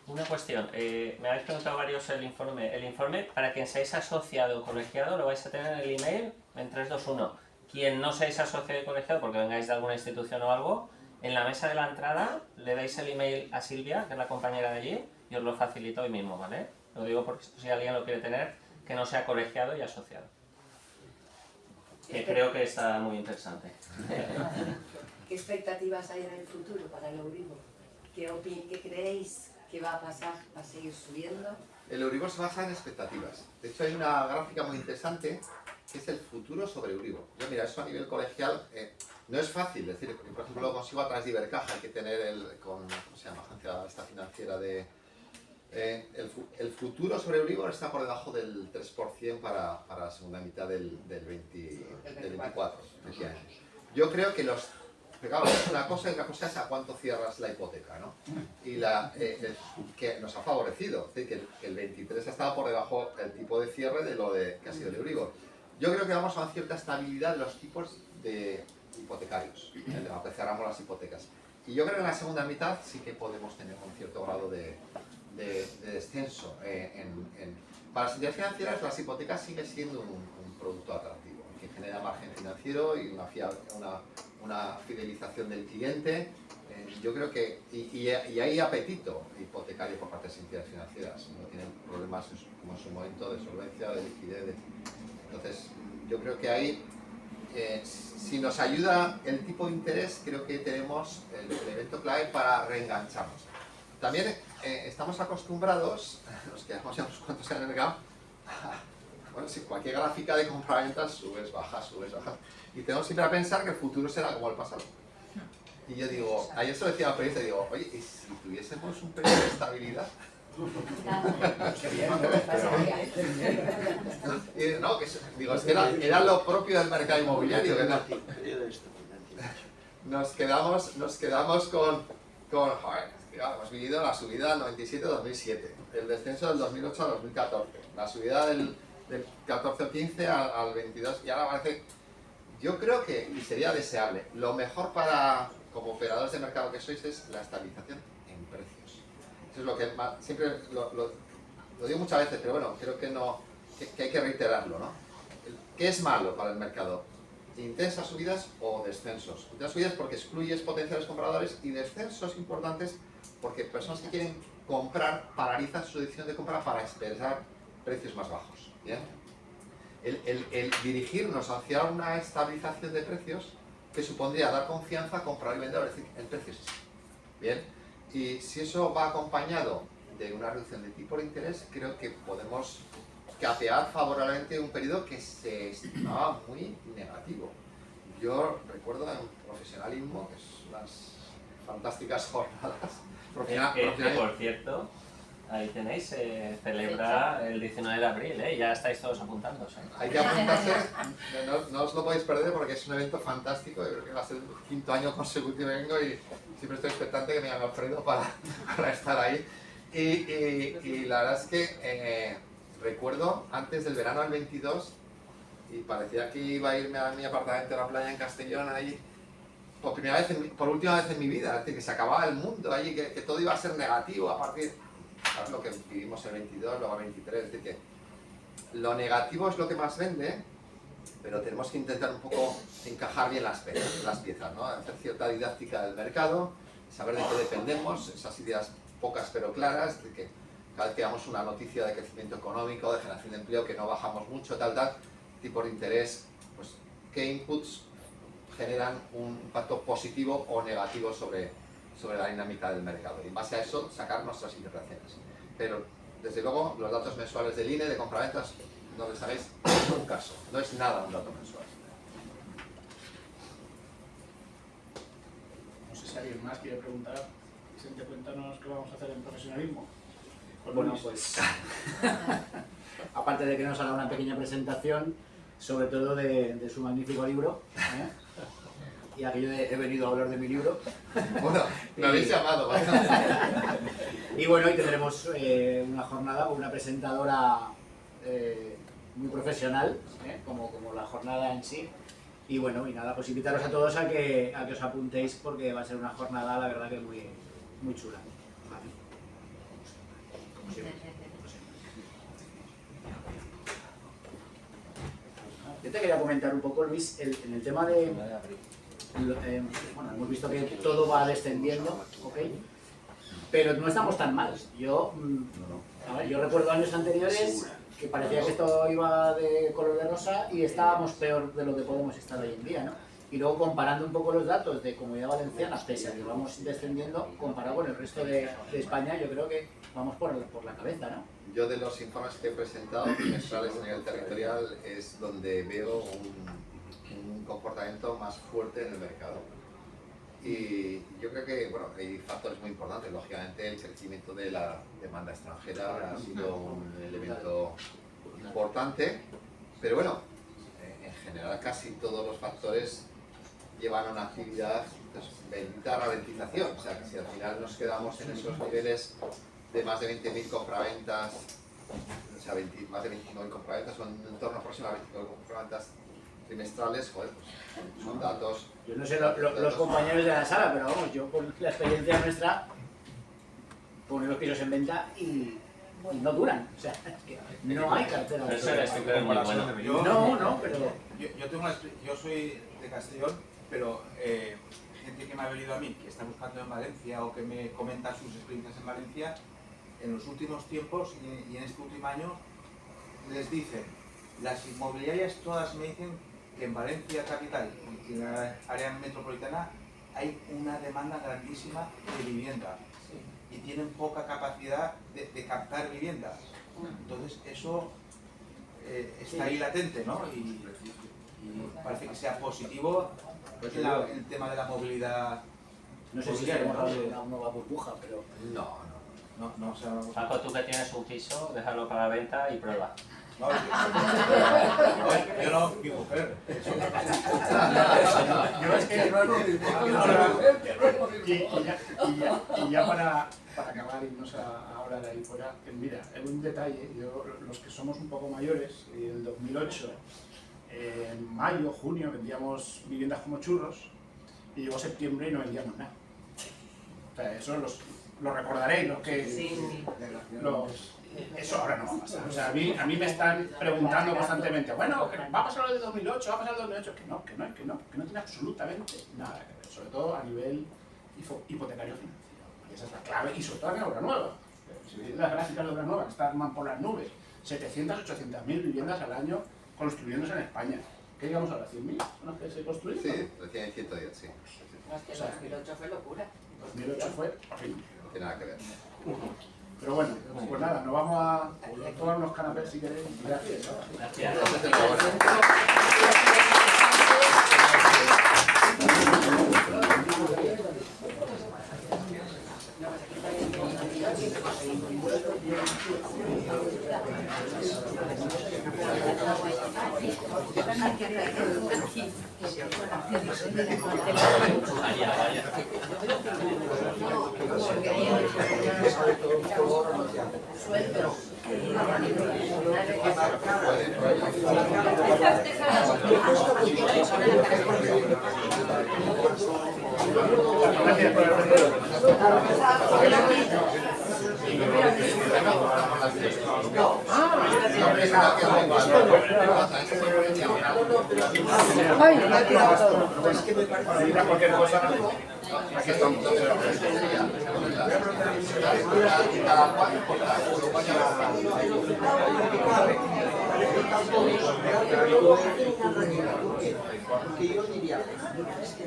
Una cuestión, me habéis preguntado varios el informe. El informe, para quien seáis asociado o colegiado, lo vais a tener en el email en 3, 2, 1. Quien no seáis asociado y colegiado, porque vengáis de alguna institución o algo, en la mesa de la entrada le dais el email a Silvia, que es la compañera de allí, y os lo facilito hoy mismo, ¿vale? Lo digo porque si alguien lo quiere tener, que no sea colegiado y asociado. Que creo que está muy interesante. ¿Qué expectativas hay en el futuro para el Euribor? ¿Qué creéis que va a pasar? ¿Va a seguir subiendo? El Euribor se basa en expectativas. De hecho, hay una gráfica muy interesante que es el futuro sobre Euribor. Yo, mira, eso a nivel colegial no es fácil. Es decir, por ejemplo, lo consigo a través de Ibercaja. Hay que tener ¿cómo se llama? Agencia esta financiera de... el futuro sobre Euribor está por debajo del 3% para la segunda mitad del 24. Yo creo que claro, una cosa es a cuánto cierras la hipoteca, ¿no? Y que nos ha favorecido, es decir, que el 23 ha estado por debajo del tipo de cierre de lo que ha sido el Euribor. Yo creo que vamos a una cierta estabilidad de los tipos de hipotecarios, aunque cerramos las hipotecas. Y yo creo que en la segunda mitad sí que podemos tener un cierto grado de descenso. Para las entidades financieras, las hipotecas siguen siendo un producto atractivo, que genera margen financiero y una fidelización del cliente. Yo creo que y hay apetito hipotecario por parte de las entidades financieras, no tienen problemas como en su momento de solvencia, de liquidez. Entonces, yo creo que ahí, si nos ayuda el tipo de interés, creo que tenemos el elemento clave para reengancharnos. También estamos acostumbrados, nos quedamos ya unos cuantos años en el mercado, bueno, si cualquier gráfica de compra-ventas subes, bajas, y tenemos siempre a pensar que el futuro será como el pasado. Y yo digo, ayer se lo decía al periodista, digo, oye, ¿y si tuviésemos un periodo de estabilidad? Y no, digo, es que era lo propio del mercado inmobiliario. Nos quedamos con joder, hemos vivido la subida del 97-2007, el descenso del 2008 al 2014, la subida del 14 o 15 al 22, y ahora parece, yo creo que y sería deseable, lo mejor como operadores de mercado que sois es la estabilización en precios. Eso es lo que siempre lo digo muchas veces, pero bueno, creo que hay que reiterarlo, ¿no? ¿Qué es malo para el mercado? Intensas subidas o descensos. Intensas subidas porque excluyes potenciales compradores, y descensos importantes porque personas que quieren comprar paralizan su decisión de compra para esperar precios más bajos. ¿Bien? El dirigirnos hacia una estabilización de precios que supondría dar confianza a comprar y vender, es decir, el precio es ese. ¿Bien? Y si eso va acompañado de una reducción de tipo de interés, creo que podemos capear favorablemente un periodo que se estimaba muy negativo. Yo recuerdo en profesionalismo, que es unas fantásticas jornadas. Que por cierto, ahí tenéis, se celebra el 19 de abril, ya estáis todos apuntándose. Hay que apuntarse, no os lo podéis perder porque es un evento fantástico. Yo creo que va a ser el 5º año consecutivo que vengo y siempre estoy expectante que me llame Alfredo para estar ahí. Y la verdad es que recuerdo antes del verano del 22 y parecía que iba a irme a mi apartamento en la playa en Castellón ahí por última vez en mi vida, es decir, que se acababa el mundo allí, que todo iba a ser negativo a partir de lo que vivimos el 22, luego el 23, es decir, que lo negativo es lo que más vende pero tenemos que intentar un poco encajar bien las piezas, ¿no? Hacer cierta didáctica del mercado, saber de qué dependemos, esas ideas pocas pero claras, de que cada vez que damos una noticia de crecimiento económico, de generación de empleo, que no bajamos mucho, tal, tipos de interés, pues qué inputs generan un impacto positivo o negativo sobre la dinámica del mercado. Y en base a eso, sacar nuestras interpretaciones. Pero, desde luego, los datos mensuales del INE de compraventas no les hagáis ningún caso. No es nada un dato mensual. No sé si alguien más quiere preguntar. Vicente, cuéntanos qué vamos a hacer en profesionalismo. Bueno, pues aparte de que nos haga una pequeña presentación, sobre todo de su magnífico libro, y aquello de he venido a hablar de mi libro. Bueno, me habéis llamado. Y bueno, y tendremos una jornada con una presentadora muy profesional, como la jornada en sí. Y bueno, y nada, pues invitaros a todos a que os apuntéis, porque va a ser una jornada, la verdad, que muy chula. Vale. Como siempre. Yo te quería comentar un poco, Luis, en el tema de... bueno, hemos visto que todo va descendiendo, ¿ok? Pero no estamos tan mal. Yo recuerdo años anteriores que parecía que esto iba de color de rosa y estábamos peor de lo que podemos estar hoy en día, ¿no? Y luego comparando un poco los datos de Comunidad Valenciana, pese a que vamos descendiendo, comparado con el resto de España, yo creo que vamos por la cabeza, ¿no? Yo de los informes que he presentado, trimestrales a nivel territorial, es donde veo un comportamiento más fuerte en el mercado. Y yo creo que, bueno, hay factores muy importantes. Lógicamente, el crecimiento de la demanda extranjera ha sido un elemento importante, pero bueno, en general casi todos los factores llevan a una actividad, pues, bendita ralentización. O sea, que si al final nos quedamos en esos niveles de más de 20.000 compraventas, o sea, más de 29.000 compraventas, son en torno aproximadamente a 20.000 compraventas trimestrales, joder, pues son datos... Yo no sé los compañeros de la sala, pero vamos, yo con la experiencia nuestra, pone los pisos en venta y no duran. O sea, es que no hay cartera. Pero eso es muy bueno. No, pero... Yo soy de Castellón, pero gente que me ha venido a mí, que está buscando en Valencia o que me comenta sus experiencias en Valencia, en los últimos tiempos y en este último año, les dicen, las inmobiliarias todas me dicen que en Valencia capital y en la área metropolitana hay una demanda grandísima de vivienda y tienen poca capacidad de captar viviendas. Entonces eso está ahí latente, ¿no? Y parece que sea positivo el tema de la movilidad. No sé si queremos hablar de una nueva burbuja, pero... No, o sea, Paco, tú que tienes un piso, déjalo para la venta y prueba. no, yo no, mi mujer. Yo es que no es lo mismo. Y ya para acabar y irnos ahora de ahí fuera, que mira, en un detalle, los que somos un poco mayores, y en el 2008, en mayo, junio, vendíamos viviendas como churros, y llegó septiembre y no vendíamos nada. O sea, eso lo recordaréis, los que... Sí. Eso ahora no va a pasar. O sea, a mí me están preguntando constantemente, bueno, ¿va a pasar lo de 2008? ¿Va a pasar lo de 2008? Que no tiene absolutamente nada que ver, sobre todo a nivel hipotecario financiero. Esa es la clave, y sobre todo en Obra Nueva. Si veis las gráficas de Obra Nueva, que están por las nubes, 700, 800.000 viviendas al año construyéndose en España. ¿Qué digamos ahora? ¿100.000 son las que se construyen? Sí, recién en 110, sí. No, es que el 2008 fue locura. 2008 fue horrible. No tiene nada que ver. Pero bueno, pues nada, nos vamos a tomar unos canapés si queréis. Gracias. Gracias. Entonces, por favor. Gracias por el Ay, me ha tirado todo. Mira cualquier cosa. Aquí estamos. Porque yo diría, es que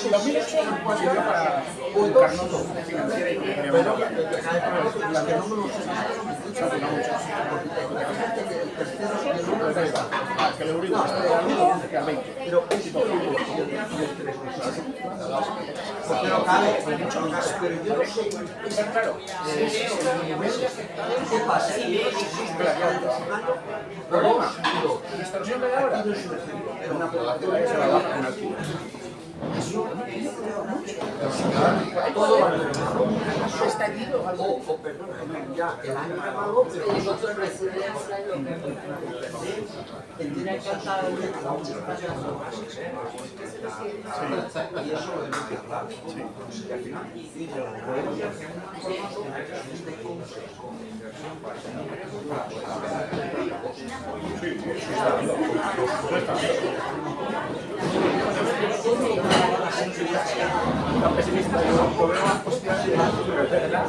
En 2008 sirvió para educarnos financiera y económica. Durante no me se afirma mucho. Que el Euribor está de 1 que a 20. pero pero yo no sé Claro, qué pasa. problema. La distorsión que hay ahora. Una población que se la baja con alquiler. O perdona, ya el año acabó, pero nosotros recibimos tiene que estar y eso lo debemos de hablar. Y al final, Tan pesimista, yo veo más posibilidades, pero es verdad.